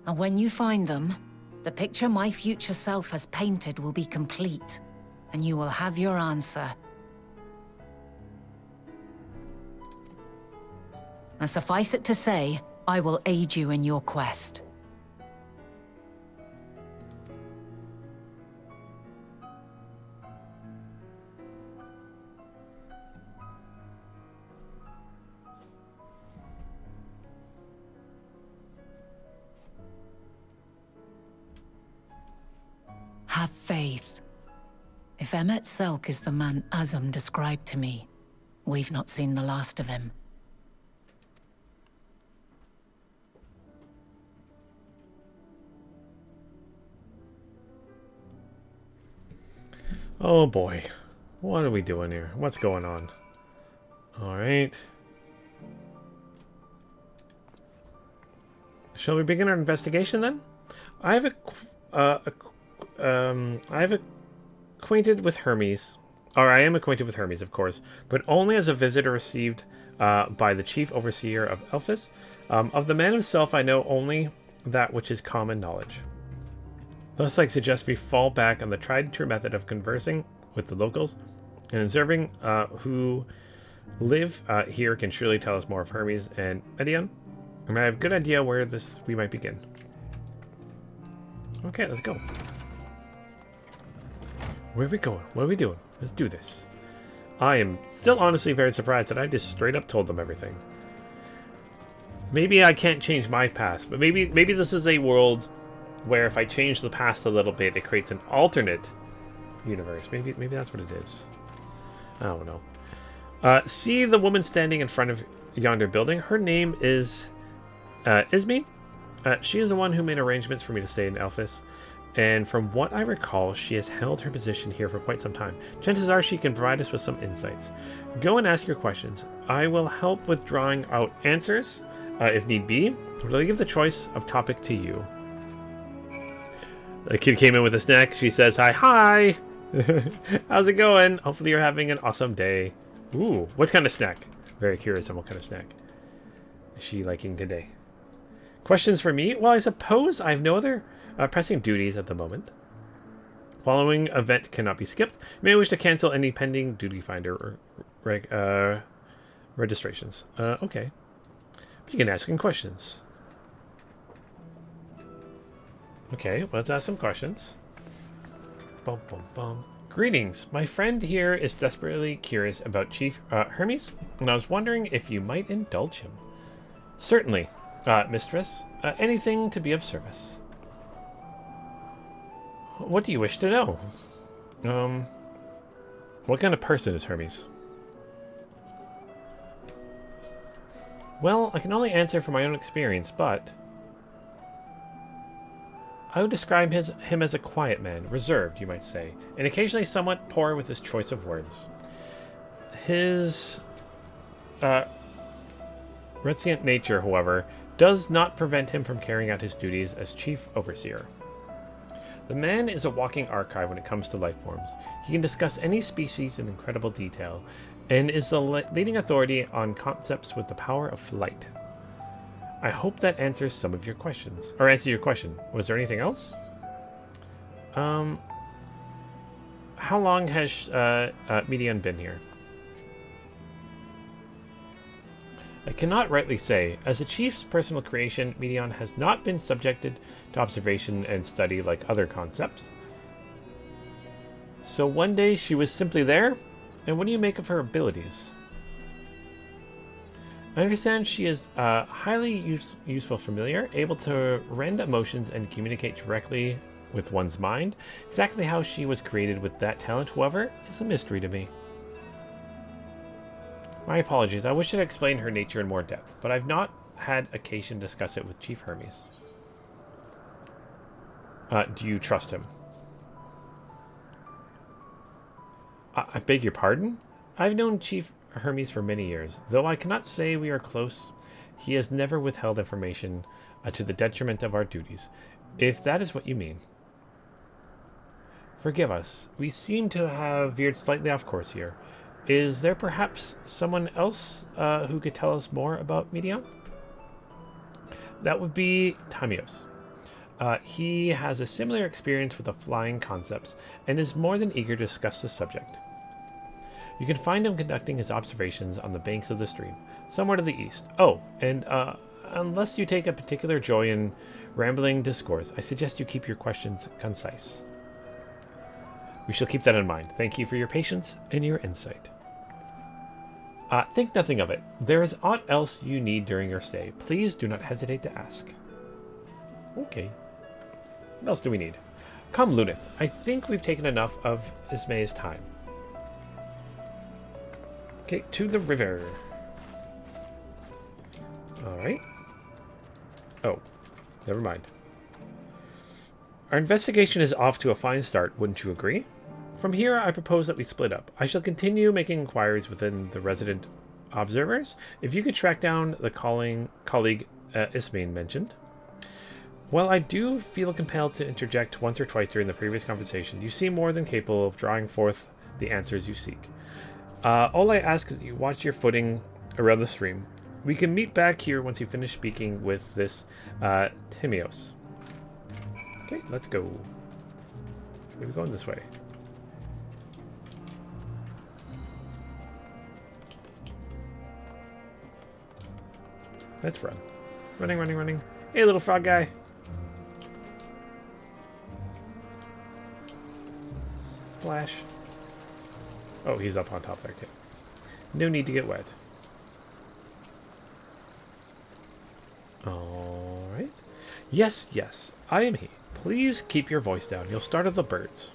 And when you find them, the picture my future self has painted will be complete, and you will have your answer. And suffice it to say, I will aid you in your quest. Have faith. If Emmet Selk is the man Azum described to me, we've not seen the last of him. Oh boy. What are we doing here? What's going on? Alright. Shall we begin our investigation then? I've acquainted with Hermes. Or I am acquainted with Hermes, of course, but only as a visitor received by the chief overseer of Elphis. Of the man himself, I know only that which is common knowledge. Thus, I suggest we fall back on the tried and true method of conversing with the locals, and observing who live here can surely tell us more of Hermes and Medion. And I have a good idea where we might begin. Okay, let's go. Where are we going? What are we doing? Let's do this. I am still honestly very surprised that I just straight up told them everything. Maybe I can't change my past, but maybe this is a world where if I change the past a little bit, it creates an alternate universe. Maybe that's what it is. I don't know. See the woman standing in front of yonder building? Her name is Ismi. She is the one who made arrangements for me to stay in Elphis, and from what I recall, she has held her position here for quite some time. Chances are she can provide us with some insights. Go and ask your questions. I will help with drawing out answers, if need be, but I'll give the choice of topic to you. The kid came in with a snack. She says, Hi! How's it going? Hopefully you're having an awesome day. Ooh, what kind of snack? Very curious on what kind of snack is she liking today. Questions for me? Well, I suppose I have no other pressing duties at the moment. Following event cannot be skipped. You may wish to cancel any pending duty finder or registrations. Okay. Begin asking questions. Okay, let's ask some questions. Bum, bum, bum. Greetings. My friend here is desperately curious about Chief Hermes, and I was wondering if you might indulge him. Certainly, mistress. Anything to be of service. What do you wish to know? What kind of person is Hermes? Well, I can only answer from my own experience, but I would describe him as a quiet man, reserved, you might say, and occasionally somewhat poor with his choice of words. His reticent nature, however, does not prevent him from carrying out his duties as chief overseer. The man is a walking archive when it comes to life forms. He can discuss any species in incredible detail, and is the leading authority on concepts with the power of flight. I hope that answers some of your questions. Or answer your question. Was there anything else? How long has Medion been here? I cannot rightly say. As the chief's personal creation, Medion has not been subjected to observation and study like other concepts. So one day she was simply there, And what do you make of her abilities? I understand she is highly useful familiar, able to rend emotions and communicate directly with one's mind. Exactly how she was created with that talent, however, is a mystery to me. My apologies. I wish I'd explained her nature in more depth, but I've not had occasion to discuss it with Chief Hermes. Do you trust him? I beg your pardon? I've known Chief Hermes for many years. Though I cannot say we are close, he has never withheld information to the detriment of our duties, if that is what you mean. Forgive us. We seem to have veered slightly off course here. Is there perhaps someone else who could tell us more about Medion? That would be Tamios. He has a similar experience with the flying concepts and is more than eager to discuss the subject. You can find him conducting his observations on the banks of the stream, somewhere to the east. Oh, and unless you take a particular joy in rambling discourse, I suggest you keep your questions concise. We shall keep that in mind. Thank you for your patience and your insight. Think nothing of it. There is aught else you need during your stay. Please do not hesitate to ask. Okay. What else do we need? Come, Lunith. I think we've taken enough of Ismay's time. Okay, to the river. Alright. Oh, never mind. Our investigation is off to a fine start, wouldn't you agree? From here, I propose that we split up. I shall continue making inquiries within the resident observers. If you could track down the colleague Ismain mentioned. While I do feel compelled to interject once or twice during the previous conversation, you seem more than capable of drawing forth the answers you seek. All I ask is that you watch your footing around the stream. We can meet back here once you finish speaking with this Timios. Okay, let's go. Maybe going this way. Let's run. Running, running, running. Hey, little frog guy. Flash. Oh, he's up on top there, kid. No need to get wet. Alright. Yes, yes, I am he. Please keep your voice down. You'll startle the birds.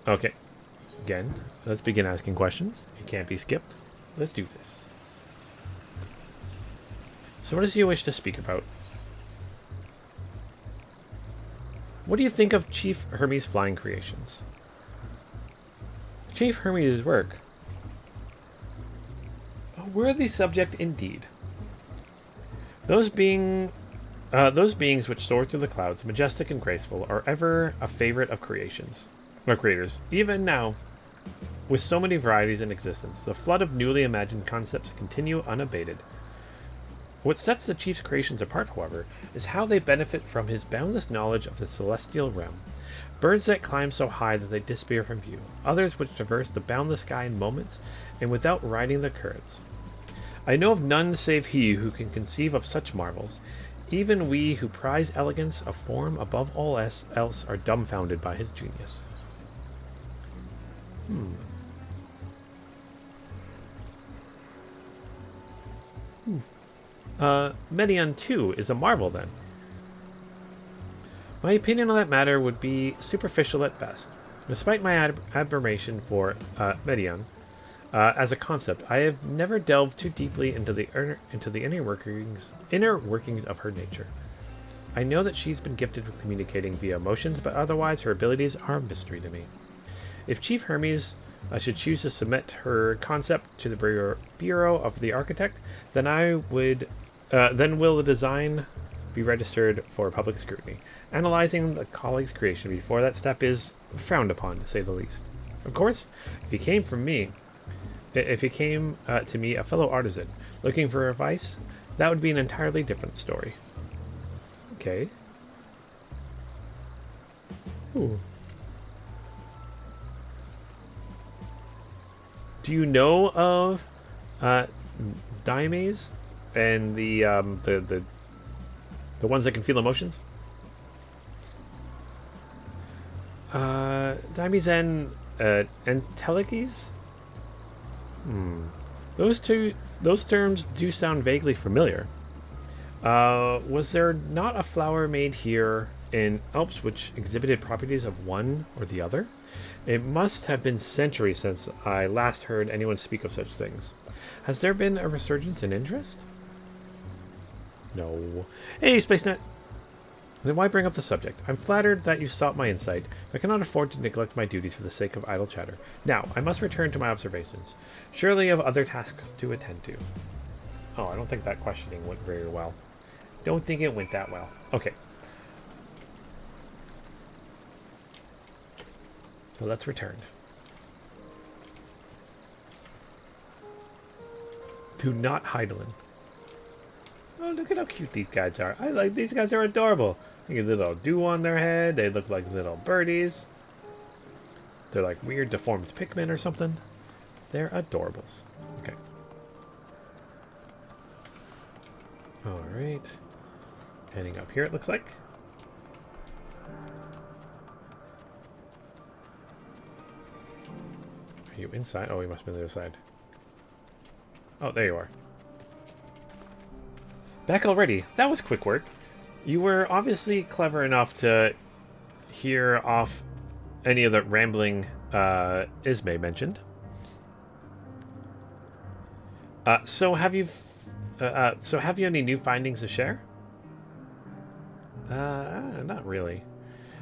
Okay. Again, let's begin asking questions. It can't be skipped. Let's do this. So what does you wish to speak about? What do you think of Chief Hermes' flying creations? Chief Hermes' work. A worthy subject indeed. Those beings which soar through the clouds, majestic and graceful, are ever a favorite of creators. Even now, with so many varieties in existence, the flood of newly imagined concepts continue unabated. What sets the Chief's creations apart, however, is how they benefit from his boundless knowledge of the celestial realm. Birds that climb so high that they disappear from view, others which traverse the boundless sky in moments and without riding the currents. I know of none save he who can conceive of such marvels. Even we who prize elegance of form above all else are dumbfounded by his genius. Medion too is a marvel then. My opinion on that matter would be superficial at best. Despite my admiration for Medion as a concept, I have never delved too deeply into the inner workings of her nature. I know that she's been gifted with communicating via emotions, but otherwise her abilities are a mystery to me. If Chief Hermes should choose to submit her concept to the Bureau of the Architect, then will the design be registered for public scrutiny. Analyzing the colleague's creation before that step is frowned upon, to say the least. Of course, if he came to me, a fellow artisan, looking for advice, that would be an entirely different story. Okay. Ooh. Do you know of Daimes and the ones that can feel emotions? Daimes and Enteleches? Those terms do sound vaguely familiar. Was there not a flower made here in Alps which exhibited properties of one or the other? It must have been centuries since I last heard anyone speak of such things. Has there been a resurgence in interest? No. Hey, SpaceNet! Then why bring up the subject? I'm flattered that you sought my insight, but I cannot afford to neglect my duties for the sake of idle chatter. Now, I must return to my observations. Surely you have other tasks to attend to. Oh, I don't think that questioning went very well. Don't think it went that well. Okay. So let's return. To not Hydaelyn. Oh, look at how cute these guys are. These guys are adorable. Look at the little dew on their head. They look like little birdies. They're like weird deformed Pikmin or something. They're adorables. Okay. Alright. Heading up here, it looks like. Are you inside? Oh, we must be on the other side. Oh, there you are. Back already. That was quick work. You were obviously clever enough to hear off any of the rambling Ismay mentioned. So have you any new findings to share? Not really.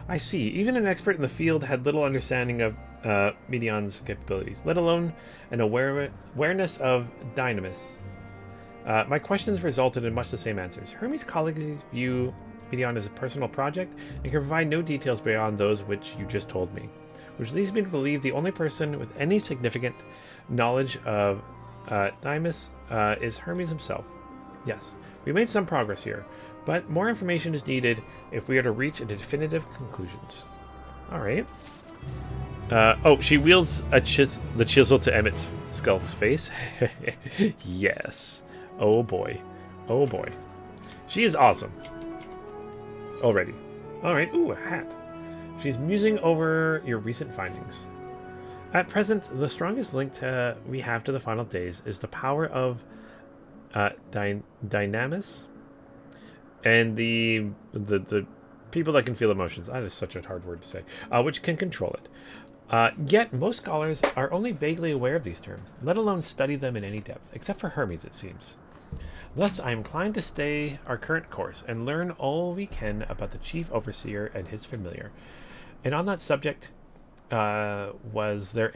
I see. Even an expert in the field had little understanding of Medion's capabilities, let alone an awareness of dynamis. My questions resulted in much the same answers. Hermes' colleagues view Medion as a personal project and can provide no details beyond those which you just told me, which leads me to believe the only person with any significant knowledge of dynamis is Hermes himself. Yes, we made some progress here, but more information is needed if we are to reach a definitive conclusions. Alright. Oh, she wields the chisel to Emmett's Skull's face. Yes. Oh boy. Oh boy. She is awesome. Already. Alright, ooh, a hat. She's musing over your recent findings. At present, the strongest link we have to the final days is the power of dynamis and the people that can feel emotions. That is such a hard word to say. Which can control it. Yet, most scholars are only vaguely aware of these terms, let alone study them in any depth, except for Hermes, it seems. Thus, I am inclined to stay our current course and learn all we can about the Chief Overseer and his familiar. And on that subject, was there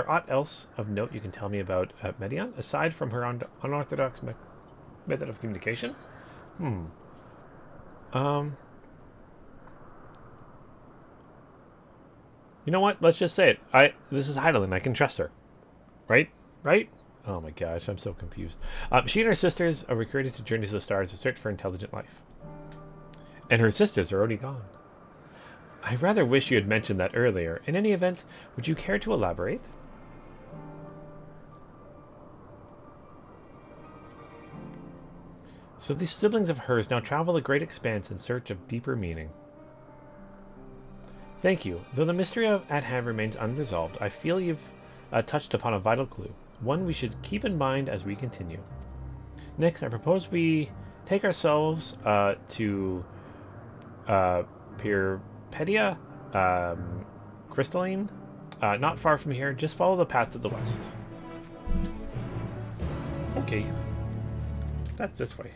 aught else of note you can tell me about Medion, aside from her unorthodox method of communication? You know what? Let's just say it. This is Hydaelyn. I can trust her. Right? Right? Oh my gosh, I'm so confused. She and her sisters are recruited to journey to the stars to search for intelligent life. And her sisters are already gone. I rather wish you had mentioned that earlier. In any event, would you care to elaborate? So these siblings of hers now travel a great expanse in search of deeper meaning. Thank you. Though the mystery at hand remains unresolved, I feel you've touched upon a vital clue, one we should keep in mind as we continue. Next, I propose we take ourselves to Pyrpedia, Crystalline, not far from here. Just follow the path to the west. Okay. That's this way.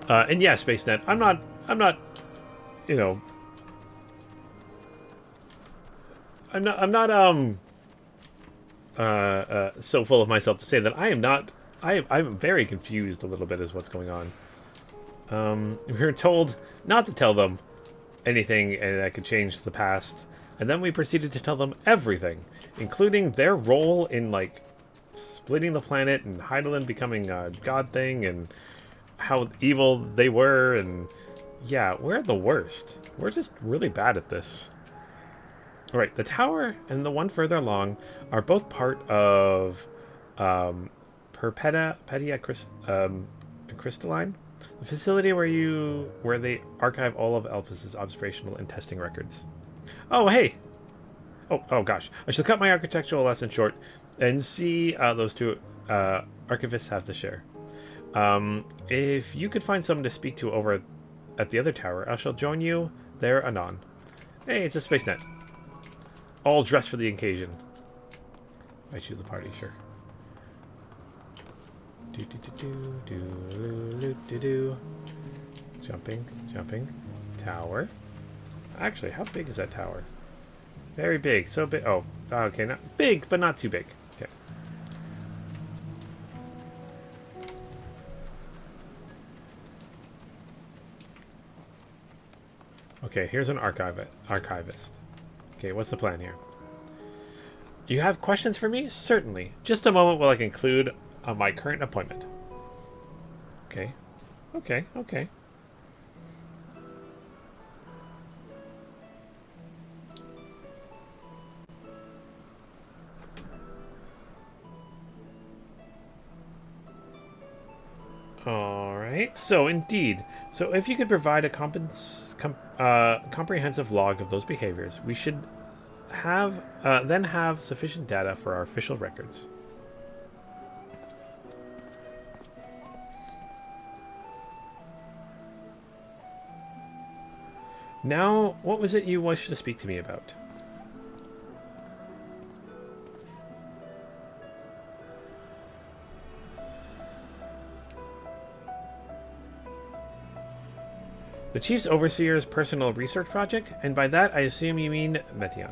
And yeah, SpaceNet, I'm not, you know, I'm not so full of myself to say that I am not, I'm very confused a little bit as what's going on. We were told not to tell them anything and that could change the past, and then we proceeded to tell them everything, including their role in, like, splitting the planet and Hydaelyn becoming a god thing and how evil they were, and yeah, we're the worst. We're just really bad at this. Alright, the tower and the one further along are both part of Pyrpedia Crystalline. The facility where they archive all of Elpis' observational and testing records. Oh, hey! Oh gosh. I shall cut my architectural lesson short and see those two archivists have to share. If you could find someone to speak to over at the other tower, I shall join you there anon. Hey, it's a space net. All dressed for the occasion. Invite you to the party, sure. Jumping. Tower. Actually, how big is that tower? Very big. So big. Oh, okay. Not big, but not too big. Okay. Okay, here's an archivist. Okay, what's the plan here? You have questions for me? Certainly. Just a moment while I conclude my current appointment. Okay. Alright, so indeed. So if you could provide a comprehensive log of those behaviors, we should then have sufficient data for our official records. Now, what was it you wished to speak to me about? The Chief's Overseer's personal research project, and by that I assume you mean Metion.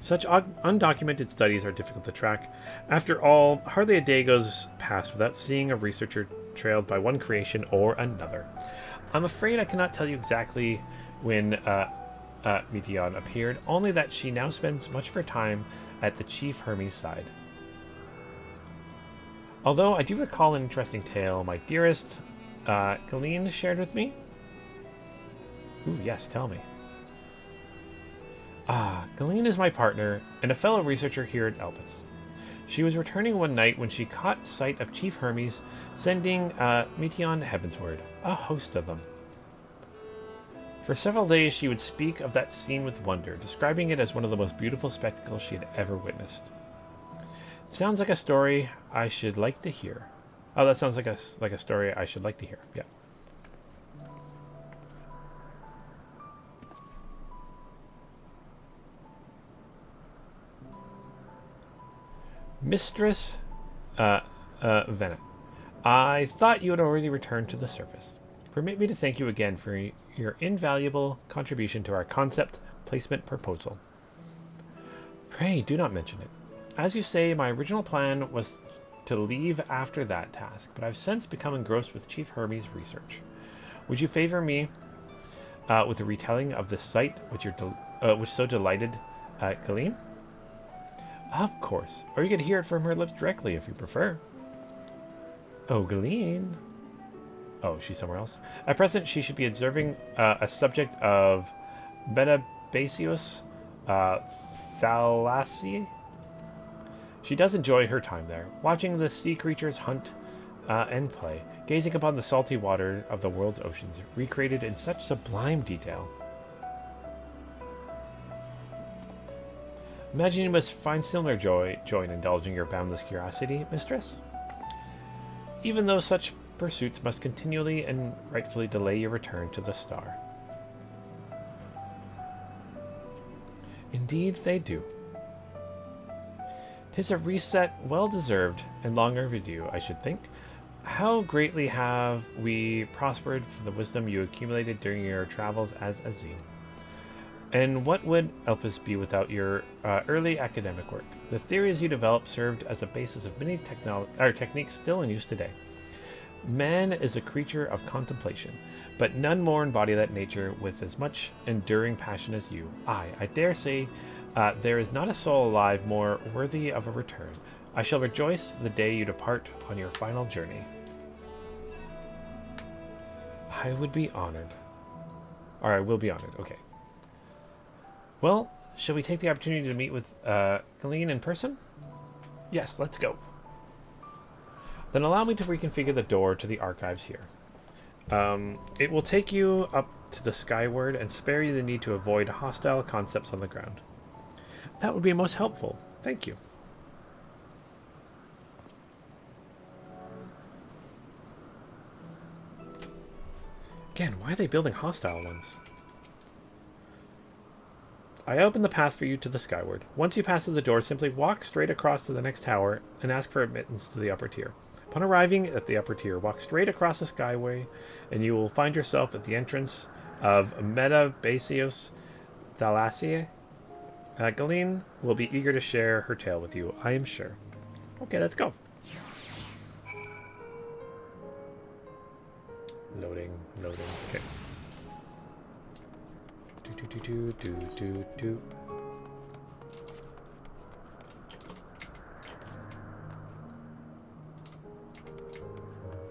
Such undocumented studies are difficult to track. After all, hardly a day goes past without seeing a researcher trailed by one creation or another. I'm afraid I cannot tell you exactly when Metion appeared, only that she now spends much of her time at the Chief Hermes' side. Although I do recall an interesting tale my dearest Galene shared with me. Ooh, yes, tell me. Galene is my partner and a fellow researcher here at Elpis. She was returning one night when she caught sight of Chief Hermes sending Metion heavensward, a host of them. For several days she would speak of that scene with wonder, describing it as one of the most beautiful spectacles she had ever witnessed. Sounds like a story I should like to hear. Oh, that sounds like a story I should like to hear. Yeah. Mistress Venet, I thought you had already returned to the surface. Permit me to thank you again for your invaluable contribution to our concept placement proposal. Pray do not mention it. As you say, my original plan was to leave after that task, but I've since become engrossed with Chief Hermes' research. Would you favor me with a retelling of the site which so delighted Galene? Of course, or you could hear it from her lips directly if you prefer. Oh, Galene. Oh, she's somewhere else. At present, she should be observing a subject of Metabasius Thalassae. She does enjoy her time there, watching the sea creatures hunt and play, gazing upon the salty water of the world's oceans, recreated in such sublime detail. Imagine you must find similar joy in indulging your boundless curiosity, mistress. Even though such pursuits must continually and rightfully delay your return to the star. Indeed, they do. 'Tis a reset well-deserved and long overdue, I should think. How greatly have we prospered from the wisdom you accumulated during your travels as a Zene. And what would Elpis be without your early academic work? The theories you developed served as a basis of many techniques still in use today. Man is a creature of contemplation, but none more embody that nature with as much enduring passion as you. I dare say there is not a soul alive more worthy of a return. I shall rejoice the day you depart on your final journey. I would be honored. Or I will be honored, okay. Well, shall we take the opportunity to meet with Galene in person? Yes, let's go. Then allow me to reconfigure the door to the archives here. It will take you up to the skyward and spare you the need to avoid hostile concepts on the ground. That would be most helpful. Thank you. Again, why are they building hostile ones? I open the path for you to the skyward. Once you pass through the door, simply walk straight across to the next tower and ask for admittance to the upper tier. Upon arriving at the upper tier, walk straight across the skyway and you will find yourself at the entrance of Metabasios Thalassae. Galene will be eager to share her tale with you, I am sure. Okay, let's go. Loading. Okay. Do.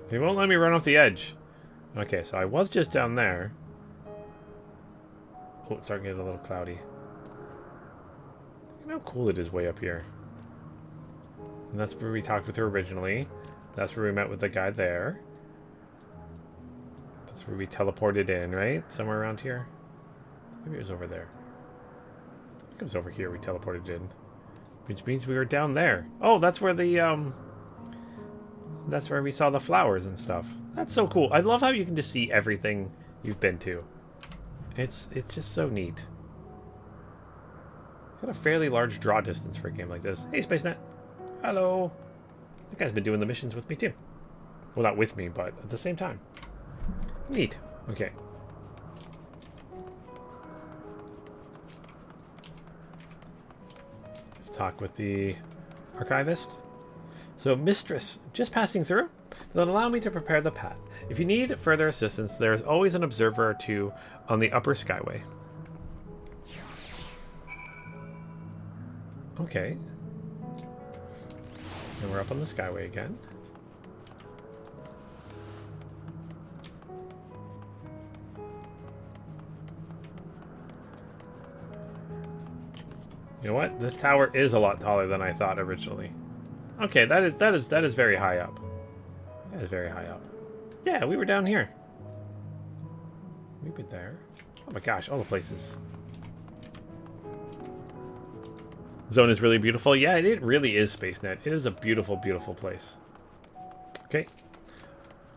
He won't let me run off the edge. Okay, so I was just down there. Oh, it's starting to get a little cloudy. Look how cool it is way up here. And that's where we talked with her originally. That's where we met with the guy there. That's where we teleported in, right? Somewhere around here. Maybe it was over there. I think it was over here we teleported in. Which means we were down there. Oh, that's where the, that's where we saw the flowers and stuff. That's so cool. I love how you can just see everything you've been to. It's just so neat. Got a fairly large draw distance for a game like this. Hey, SpaceNet. Hello. That guy's been doing the missions with me too. Well, not with me, but at the same time. Neat. Okay. Let's talk with the archivist. So, Mistress, just passing through? Then allow me to prepare the path. If you need further assistance, there is always an observer or two on the upper skyway. Okay. And we're up on the skyway again. You know what? This tower is a lot taller than I thought originally. Okay, that is very high up. That is very high up. Yeah, we were down here. We've been there. Oh my gosh, all the places. Zone is really beautiful. Yeah, it really is, SpaceNet. It is a beautiful, beautiful place. Okay.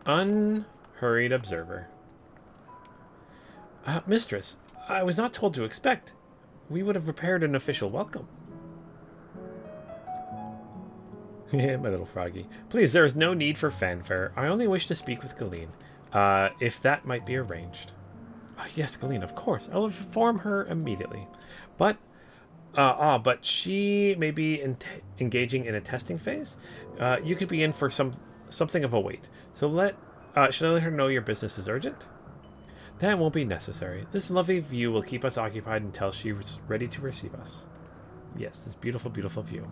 Unhurried observer. Mistress, I was not told to expect. We would have prepared an official welcome. Yeah, my little froggy. Please, there is no need for fanfare. I only wish to speak with Galene. If that might be arranged. Yes, Galene, of course. I will inform her immediately. But she may be engaging in a testing phase. You could be in for something of a wait. So should I let her know your business is urgent? That won't be necessary. This lovely view will keep us occupied until she's ready to receive us. Yes, this beautiful, beautiful view.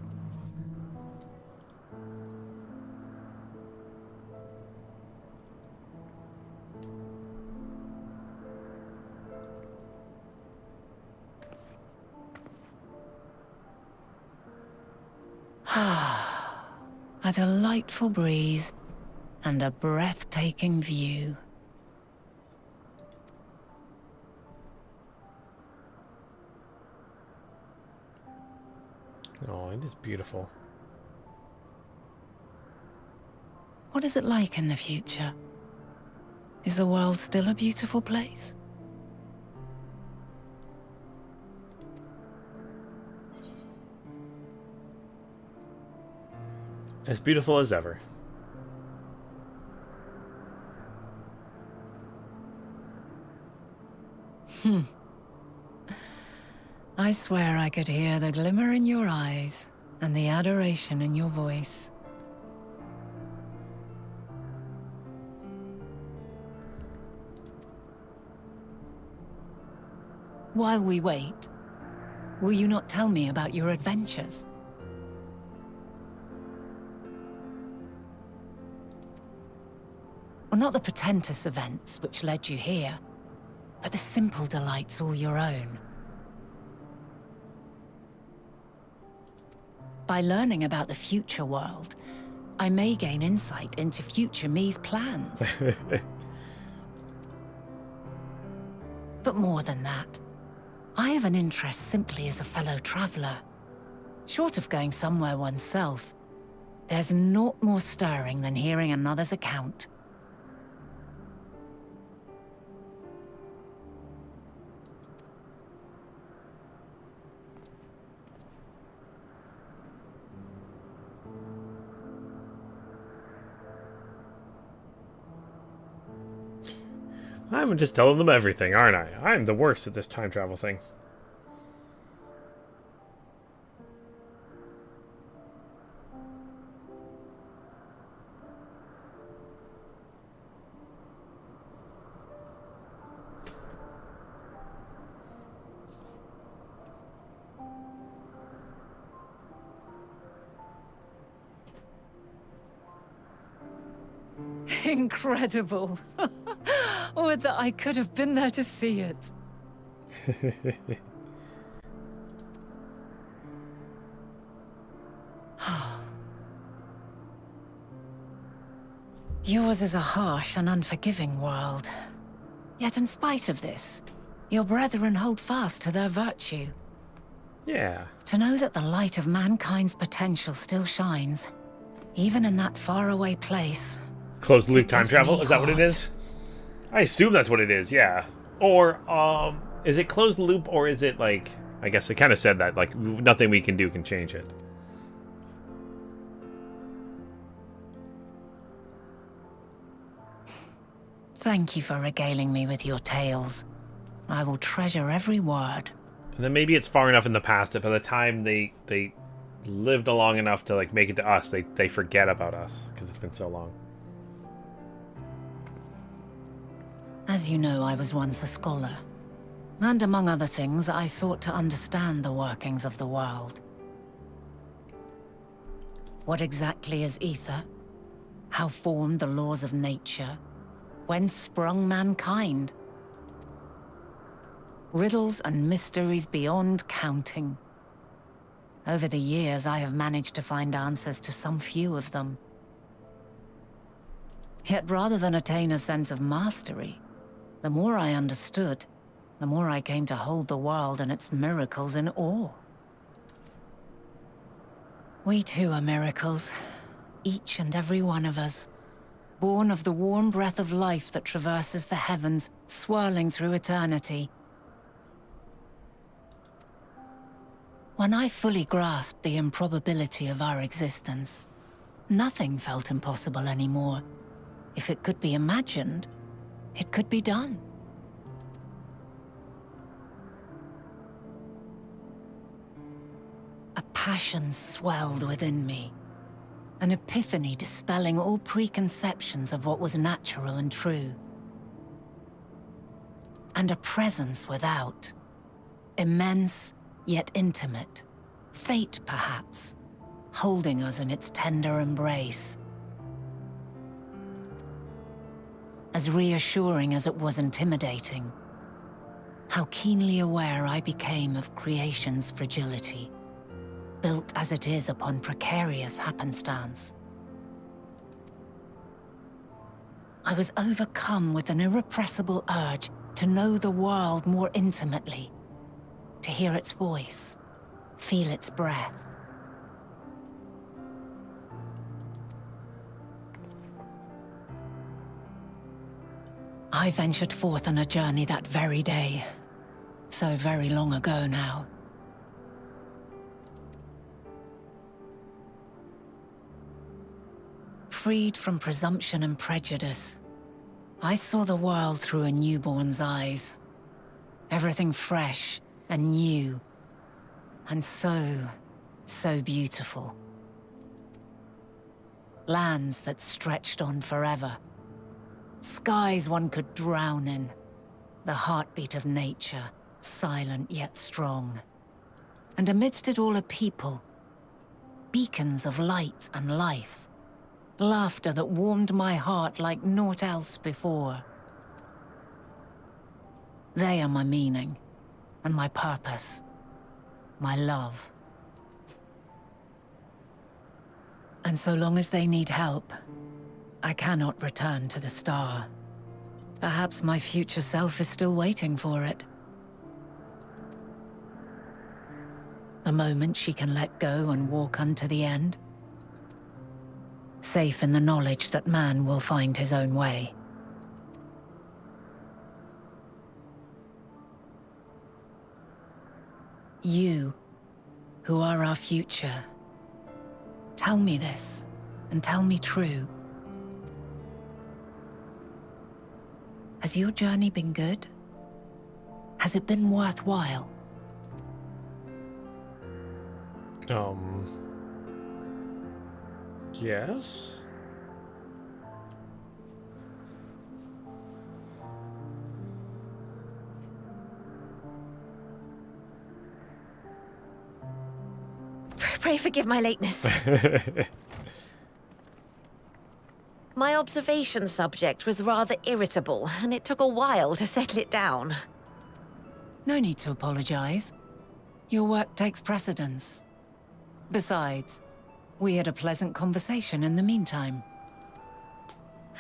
A delightful breeze and a breathtaking view. Oh, it is beautiful. What is it like in the future? Is the world still a beautiful place? As beautiful as ever. I swear I could hear the glimmer in your eyes and the adoration in your voice. While we wait, will you not tell me about your adventures? Well, not the portentous events which led you here, but the simple delights all your own. By learning about the future world, I may gain insight into future me's plans. But more than that, I have an interest simply as a fellow traveler. Short of going somewhere oneself, there's naught more stirring than hearing another's account. I'm just telling them everything, aren't I? I'm the worst at this time travel thing. Incredible. Would that I could have been there to see it. Yours is a harsh and unforgiving world. Yet in spite of this, your brethren hold fast to their virtue. Yeah. To know that the light of mankind's potential still shines, even in that faraway place. Closed loop time gives travel? me Is that what it heart. is? I assume that's what it is, yeah. Or, is it closed loop, or is it, like... I guess they kind of said that, like, nothing we can do can change it. Thank you for regaling me with your tales. I will treasure every word. And then maybe it's far enough in the past that by the time they lived long enough to, like, make it to us, they forget about us, because it's been so long. As you know, I was once a scholar. And among other things, I sought to understand the workings of the world. What exactly is ether? How formed the laws of nature? Whence sprung mankind? Riddles and mysteries beyond counting. Over the years, I have managed to find answers to some few of them. Yet rather than attain a sense of mastery, the more I understood, the more I came to hold the world and its miracles in awe. We too are miracles, each and every one of us, born of the warm breath of life that traverses the heavens, swirling through eternity. When I fully grasped the improbability of our existence, nothing felt impossible anymore. If it could be imagined, it could be done. A passion swelled within me, an epiphany dispelling all preconceptions of what was natural and true. And a presence without, immense yet intimate, fate perhaps, holding us in its tender embrace. As reassuring as it was intimidating, how keenly aware I became of creation's fragility, built as it is upon precarious happenstance. I was overcome with an irrepressible urge to know the world more intimately, to hear its voice, feel its breath. I ventured forth on a journey that very day, so very long ago now. Freed from presumption and prejudice, I saw the world through a newborn's eyes. Everything fresh and new, and so beautiful. Lands that stretched on forever. Skies one could drown in. The heartbeat of nature, silent yet strong. And amidst it all a people. Beacons of light and life. Laughter that warmed my heart like naught else before. They are my meaning, and my purpose, my love. And so long as they need help, I cannot return to the star. Perhaps my future self is still waiting for it. A moment she can let go and walk unto the end. Safe in the knowledge that man will find his own way. You, who are our future, tell me this, and tell me true. Has your journey been good? Has it been worthwhile? Yes? Pray forgive my lateness. My observation subject was rather irritable, and it took a while to settle it down. No need to apologize. Your work takes precedence. Besides, we had a pleasant conversation in the meantime.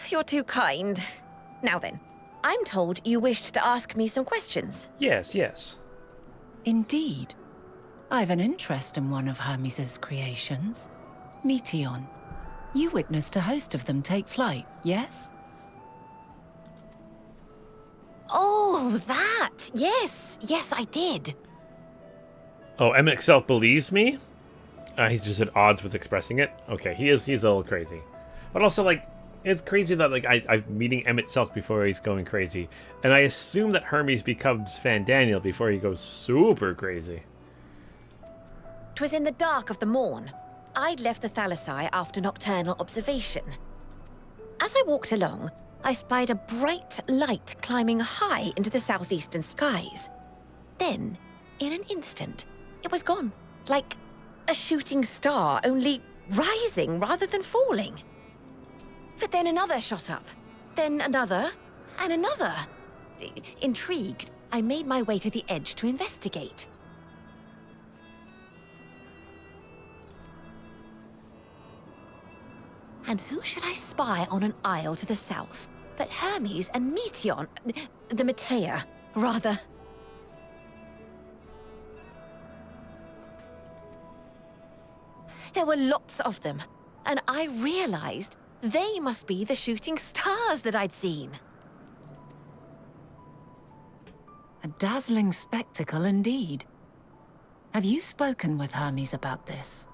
You're too kind. Now then, I'm told you wished to ask me some questions. Yes, yes. Indeed. I've an interest in one of Hermes' creations. Meteion. You witnessed a host of them take flight, yes? Oh, that! Yes, yes, I did. Oh, MXL believes me? He's just at odds with expressing it? Okay, he's a little crazy. But also, like, it's crazy that, like, I'm meeting Emmett Selk before he's going crazy. And I assume that Hermes becomes Fandaniel before he goes super crazy. 'Twas in the dark of the morn. I'd left the Thalassai after nocturnal observation. As I walked along, I spied a bright light climbing high into the southeastern skies. Then, in an instant, it was gone, like a shooting star, only rising rather than falling. But then another shot up, then another, and another. Intrigued, I made my way to the edge to investigate. And who should I spy on an isle to the south but Hermes and Meteion, the Metea, rather. There were lots of them, and I realized they must be the shooting stars that I'd seen. A dazzling spectacle indeed. Have you spoken with Hermes about this?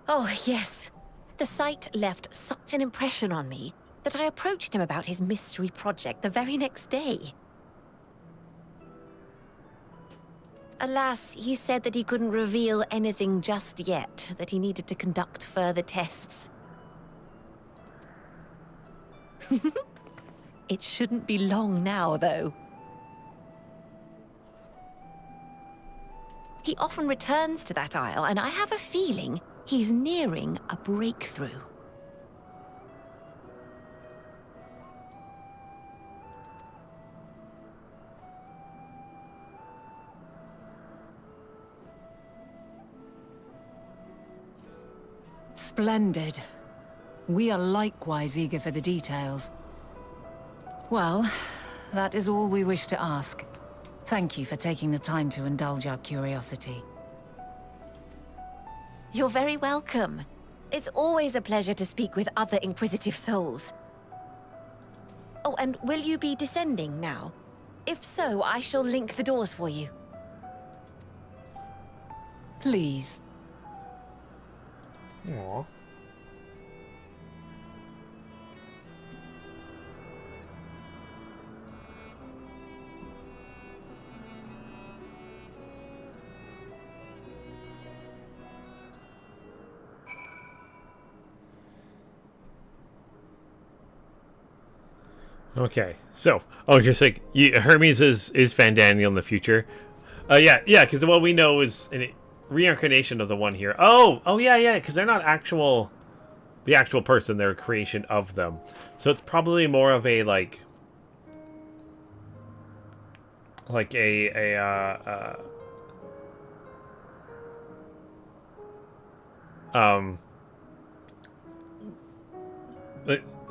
Oh, yes. The sight left such an impression on me that I approached him about his mystery project the very next day. Alas, he said that he couldn't reveal anything just yet, that he needed to conduct further tests. It shouldn't be long now, though. He often returns to that isle, and I have a feeling he's nearing a breakthrough. Splendid. We are likewise eager for the details. Well, that is all we wish to ask. Thank you for taking the time to indulge our curiosity. You're very welcome. It's always a pleasure to speak with other inquisitive souls. Oh, and will you be descending now? If so, I shall link the doors for you. Please. Aww. Okay, so just like Hermes is Fandaniel in the future. Yeah, because what we know is a reincarnation of the one here. Oh, yeah, because they're not the actual person; they're a creation of them. So it's probably more of a like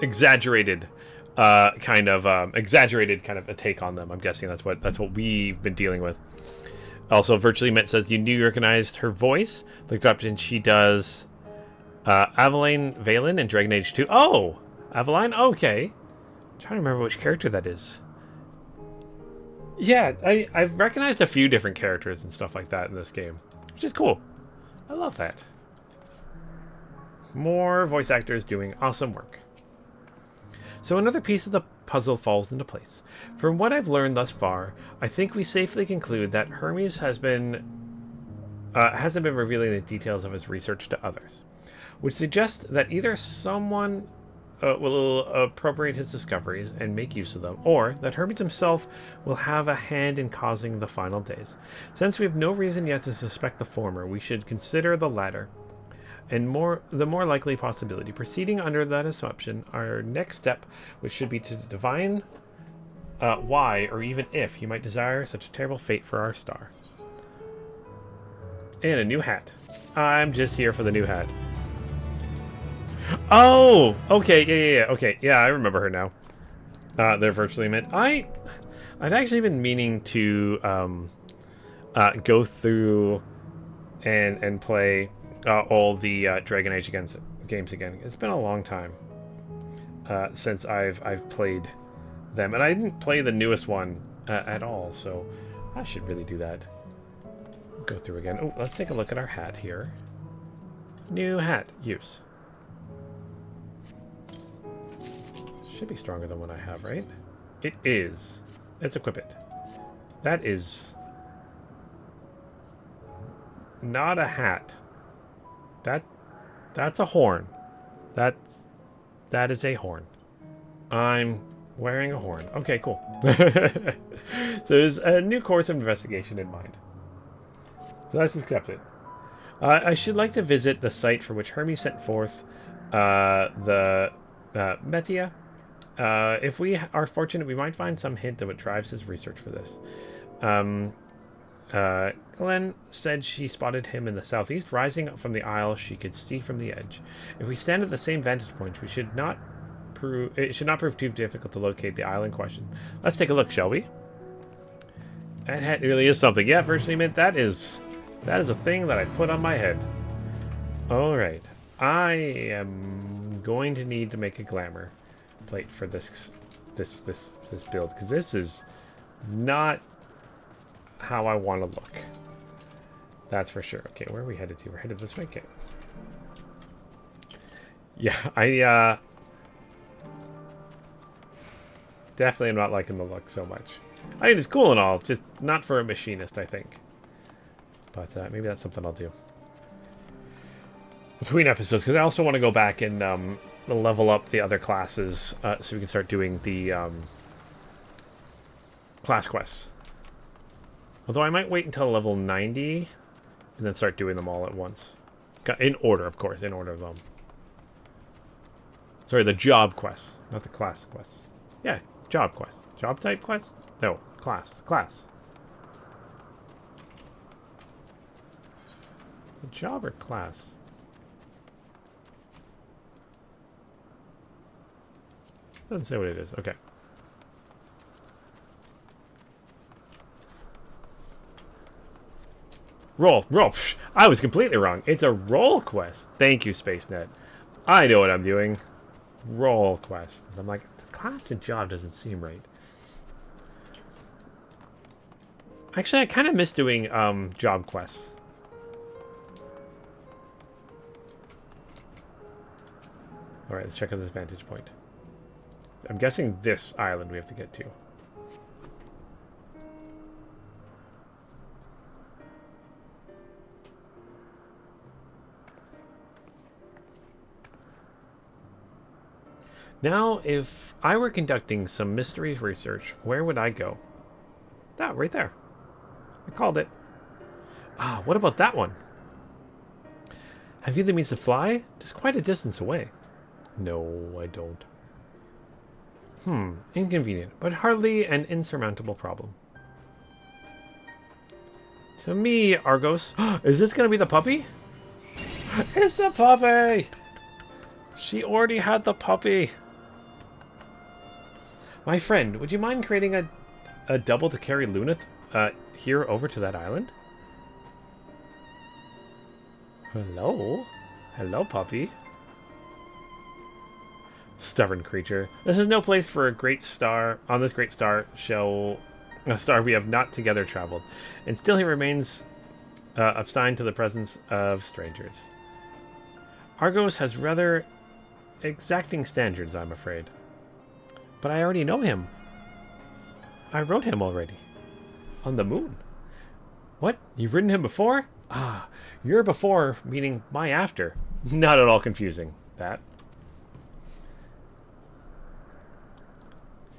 exaggerated kind of a take on them. I'm guessing that's what we've been dealing with. Also, Virtually Mint says you recognized her voice. Looked up and she does Aveline Valen in Dragon Age 2. Oh, Aveline. Okay, I'm trying to remember which character that is. Yeah, I've recognized a few different characters and stuff like that in this game, which is cool. I love that. More voice actors doing awesome work. So another piece of the puzzle falls into place. From what I've learned thus far, I think we safely conclude that Hermes hasn't been revealing the details of his research to others, which suggests that either someone will appropriate his discoveries and make use of them, or that Hermes himself will have a hand in causing the final days. Since we have no reason yet to suspect the former, we should consider the latter, and the more likely possibility. Proceeding under that assumption, our next step, which should be to divine why, or even if, you might desire such a terrible fate for our star. And a new hat. I'm just here for the new hat. Oh, okay, yeah, okay, yeah, I remember her now. They're Virtually Mint. I've actually been meaning to go through and play all the Dragon Age games again. It's been a long time since I've played them, and I didn't play the newest one at all, so I should really do that. Go through again. Oh, let's take a look at our hat here. New hat. Use. Should be stronger than what I have, right? It is. Let's equip it. That is not a hat. That's a horn. That is a horn. I'm wearing a horn. Okay, cool. So there's a new course of investigation in mind. So let's accept it. I should like to visit the site for which Hermes sent forth the Metia. If we are fortunate, we might find some hint of what drives his research for this. Glenn said she spotted him in the southeast, rising up from the isle she could see from the edge. If we stand at the same vantage point, it should not prove too difficult to locate the isle in question. Let's take a look, shall we? That hat really is something. Yeah, Virtually Mint, that is a thing that I put on my head. Alright. I am going to need to make a glamour plate for this build, because this is not how I want to look. That's for sure. Okay, where are we headed to? We're headed this way. Okay. Yeah, I definitely am not liking the look so much. I mean, it's cool and all, it's just not for a machinist, I think. But maybe that's something I'll do between episodes, because I also want to go back and level up the other classes so we can start doing the class quests. Although I might wait until level 90 and then start doing them all at once. In order, of course, in order of them. Sorry, the job quests, not the class quests. Yeah, job quests. Job type quests? No, class. Job or class? Doesn't say what it is. Okay. Roll. Psh, I was completely wrong. It's a roll quest. Thank you, SpaceNet. I know what I'm doing. Roll quest. I'm like, class and job doesn't seem right. Actually, I kind of miss doing job quests. Alright, let's check out this vantage point. I'm guessing this island we have to get to. Now, if I were conducting some mysteries research, where would I go? That, right there. I called it. Ah, what about that one? Have you the means to fly? Just quite a distance away. No, I don't. Inconvenient, but hardly an insurmountable problem. To me, Argos... Is this going to be the puppy? It's the puppy! She already had the puppy. My friend, would you mind creating a double to carry Lunith here over to that island? Hello? Hello, puppy. Stubborn creature. This is no place for a great star. On this great star shall a star we have not together traveled. And still he remains obstinate to the presence of strangers. Argos has rather exacting standards, I'm afraid. But I already know him. I rode him already. On the moon. What? You've ridden him before? Ah, your before meaning my after. Not at all confusing, that.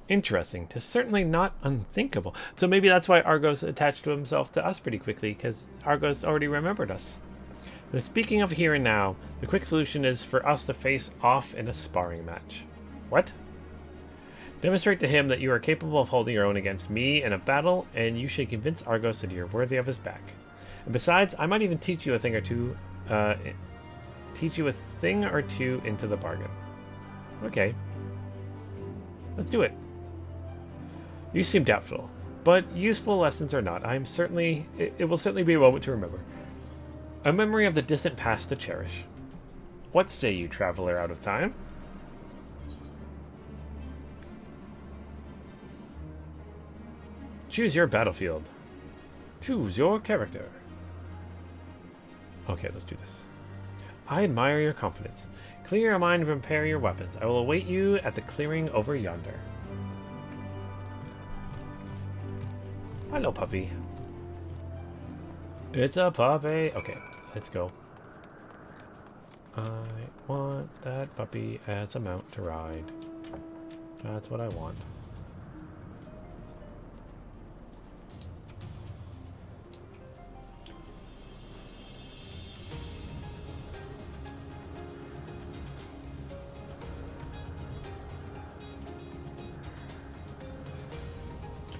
Interesting. 'Tis certainly not unthinkable. So maybe that's why Argos attached to himself to us pretty quickly, because Argos already remembered us. But speaking of here and now, the quick solution is for us to face off in a sparring match. What? Demonstrate to him that you are capable of holding your own against me in a battle, and you should convince Argos that you're worthy of his back. And besides, I might even teach you a thing or two into the bargain. Okay. Let's do it. You seem doubtful, but useful lessons or not, it will certainly be a moment to remember. A memory of the distant past to cherish. What say you, traveler out of time? Choose your battlefield. Choose your character. Okay, let's do this. I admire your confidence. Clear your mind and prepare your weapons. I will await you at the clearing over yonder. Hello, puppy. It's a puppy. Okay, let's go. I want that puppy as a mount to ride. That's what I want.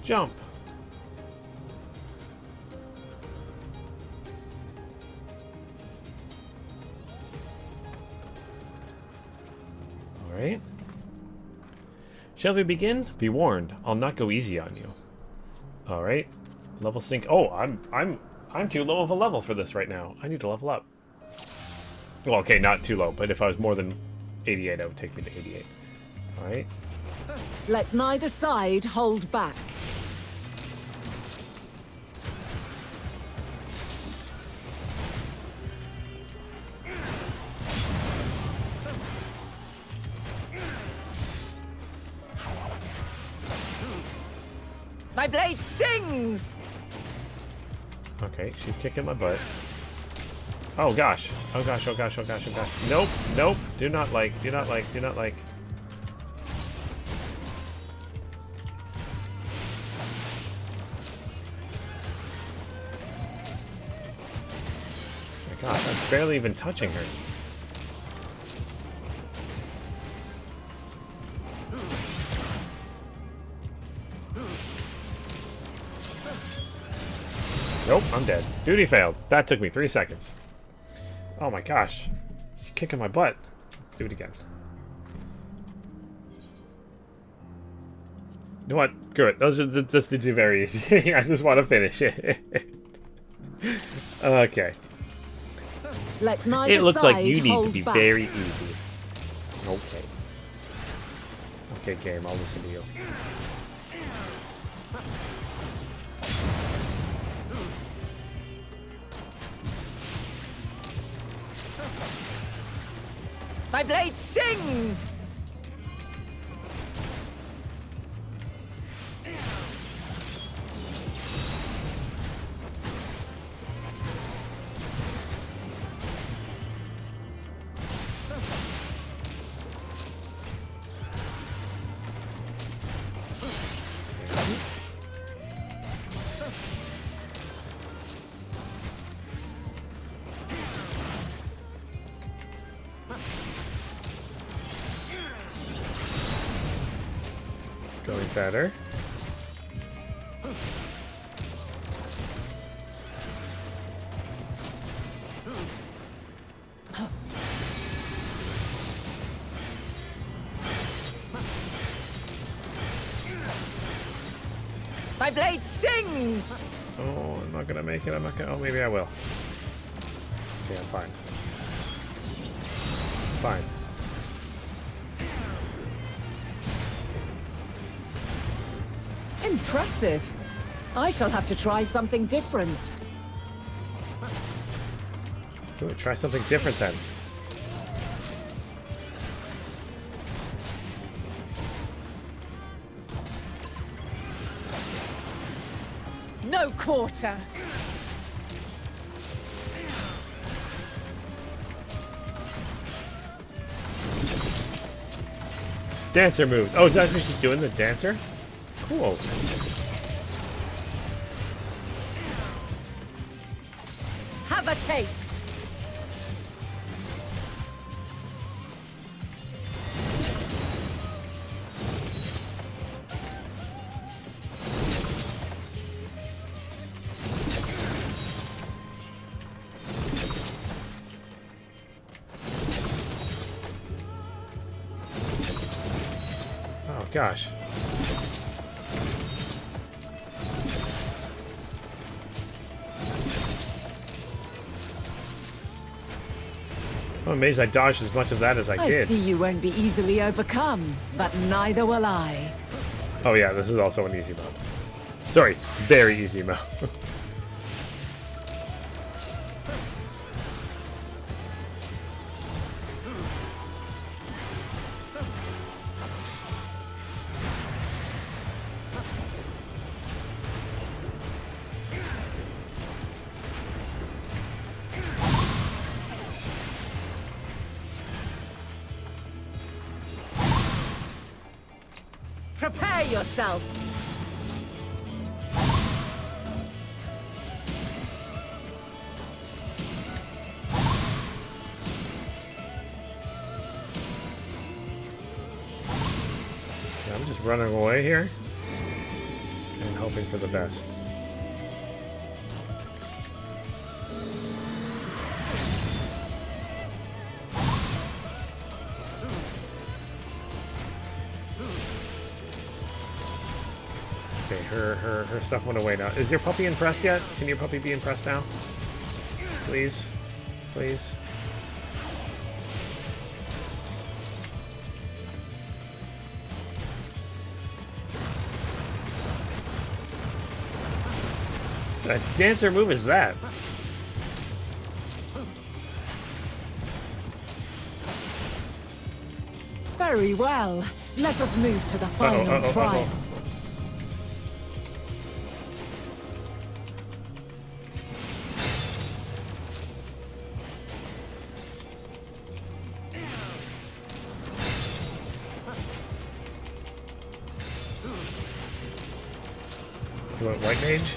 Jump. All right. Shall we begin? Be warned, I'll not go easy on you. All right. Level sync. Oh, I'm too low of a level for this right now. I need to level up. Well, okay, not too low, but if I was more than 88, that would take me to 88. All right. Let neither side hold back. My blade sings! Okay, she's kicking my butt. Oh gosh. Oh gosh, oh gosh, oh gosh, oh gosh. Nope, nope. Do not like, do not like, do not like. Oh my gosh, I'm barely even touching her. Nope, I'm dead. Duty failed. That took me 3 seconds. Oh my gosh. She's kicking my butt. Do it again. You know what? Screw it. This did you very easy. I just want to finish it. Okay. Let neither It looks side like you need to hold be back. very easy. Okay. Okay, game. I'll listen to you. My blade sings! Going better. My blade sings! Oh, I'm not gonna make it. I'm not gonna. Oh, maybe I will. Okay, I'm fine. Fine. Impressive. I shall have to try something different. Ooh, try something different then. No quarter. Dancer moves. Oh, is that what she's doing? The dancer? Cool. Have a taste. Oh, gosh. I'm amazed I dodged as much of that as I I did. see you won't be easily overcome, but neither will I. Oh yeah, this is also an easy mode. Sorry, very easy mode. Prepare yourself. Yeah, I'm just running away here and hoping for the best. Okay, her stuff went away now. Is your puppy impressed yet? Can your puppy be impressed now? Please? Please? What dancer move is that? Very well. Let us move to the final trial. You want white mage?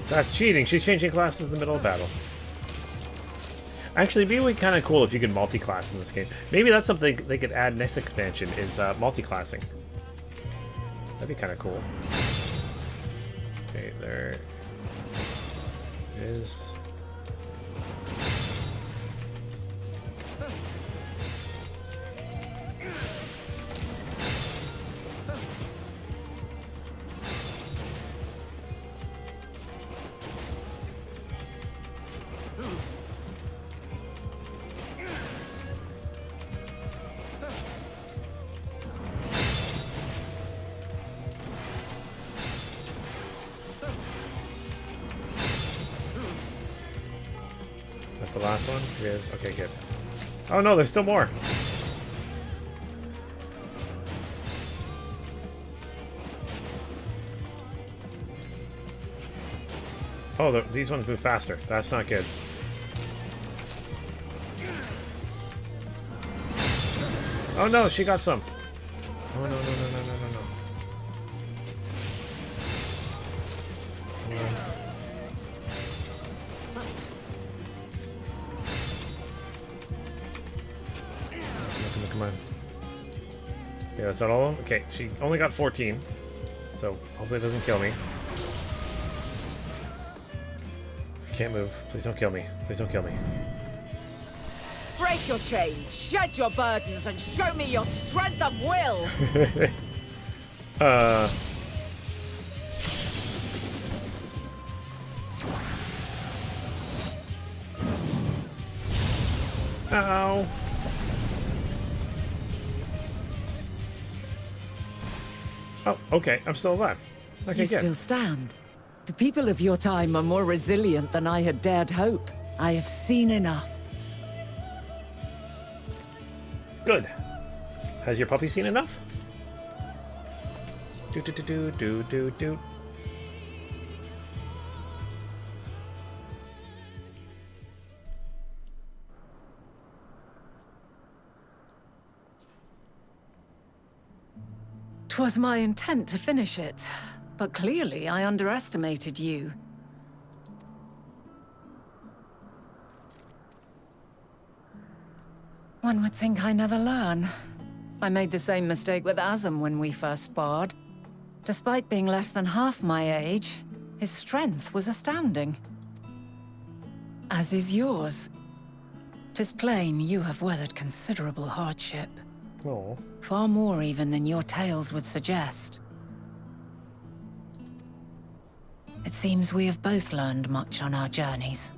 That's cheating. She's changing classes in the middle of battle. Actually, maybe it would be kind of cool if you could multi-class in this game. Maybe that's something they could add next expansion is multi-classing. That'd be kind of cool. Okay, there is. That's the last one? It is? Okay, good. Oh no, there's still more! Oh, these ones move faster. That's not good. Oh no, she got some! Oh no, no, no, no, no, no, no. Come on. Okay, that's not all of them? Okay, she only got 14. So, hopefully it doesn't kill me. Can't move. Please don't kill me. Please don't kill me. Break your chains, shed your burdens, and show me your strength of will! Ow. Oh, okay. I'm still alive. Okay, You good. still stand. The people of your time are more resilient than I had dared hope. I have seen enough. Good. Has your puppy seen enough? Do do do do do do do. "'Twas my intent to finish it, but clearly I underestimated you. One would think I never learn. I made the same mistake with Azam when we first sparred. Despite being less than half my age, his strength was astounding. As is yours. 'Tis plain you have weathered considerable hardship. Oh. Far more even than your tales would suggest. It seems we have both learned much on our journeys.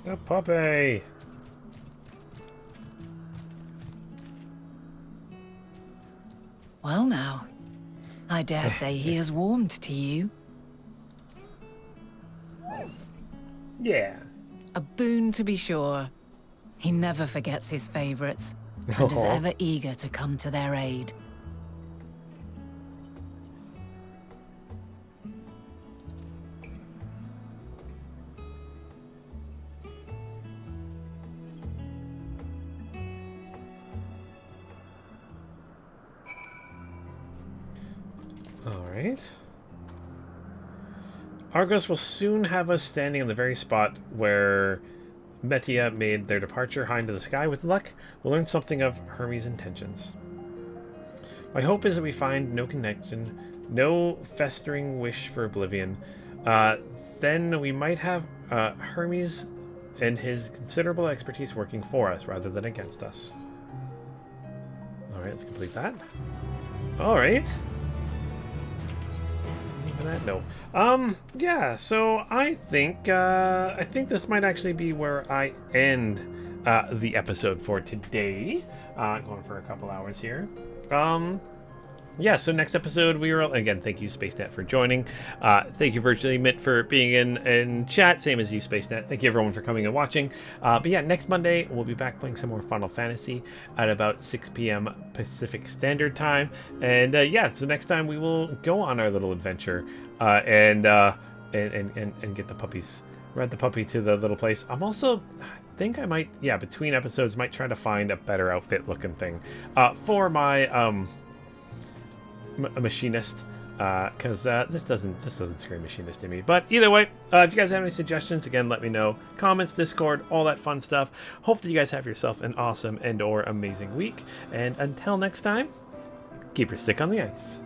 The puppy. Well now, I dare say he has warmed to you. Yeah. A boon to be sure. He never forgets his favorites, and is ever eager to come to their aid. Alright. Argos will soon have us standing on the very spot where Metia made their departure high into the sky. With luck, we'll learn something of Hermes' intentions. My hope is that we find no connection, no festering wish for oblivion. Then we might have Hermes and his considerable expertise working for us rather than against us. Alright, let's complete that. Alright. That no. Yeah, so I think this might actually be where I end the episode for today. Going for a couple hours here. Yeah, so next episode we will, again, thank you SpaceNet for joining. Thank you Virtually Mint for being in chat, same as you SpaceNet. Thank you everyone for coming and watching. But yeah, next Monday we'll be back playing some more Final Fantasy at about 6 p.m. Pacific Standard Time. And yeah, so next time we will go on our little adventure and get the puppies, ride the puppy to the little place. I'm also, I think I might, yeah, between episodes might try to find a better outfit looking thing for my a machinist, because this doesn't scream machinist to me. But either way, if you guys have any suggestions, again, let me know. Comments, Discord, all that fun stuff. Hope that you guys have yourself an awesome and or amazing week. And until next time, keep your stick on the ice.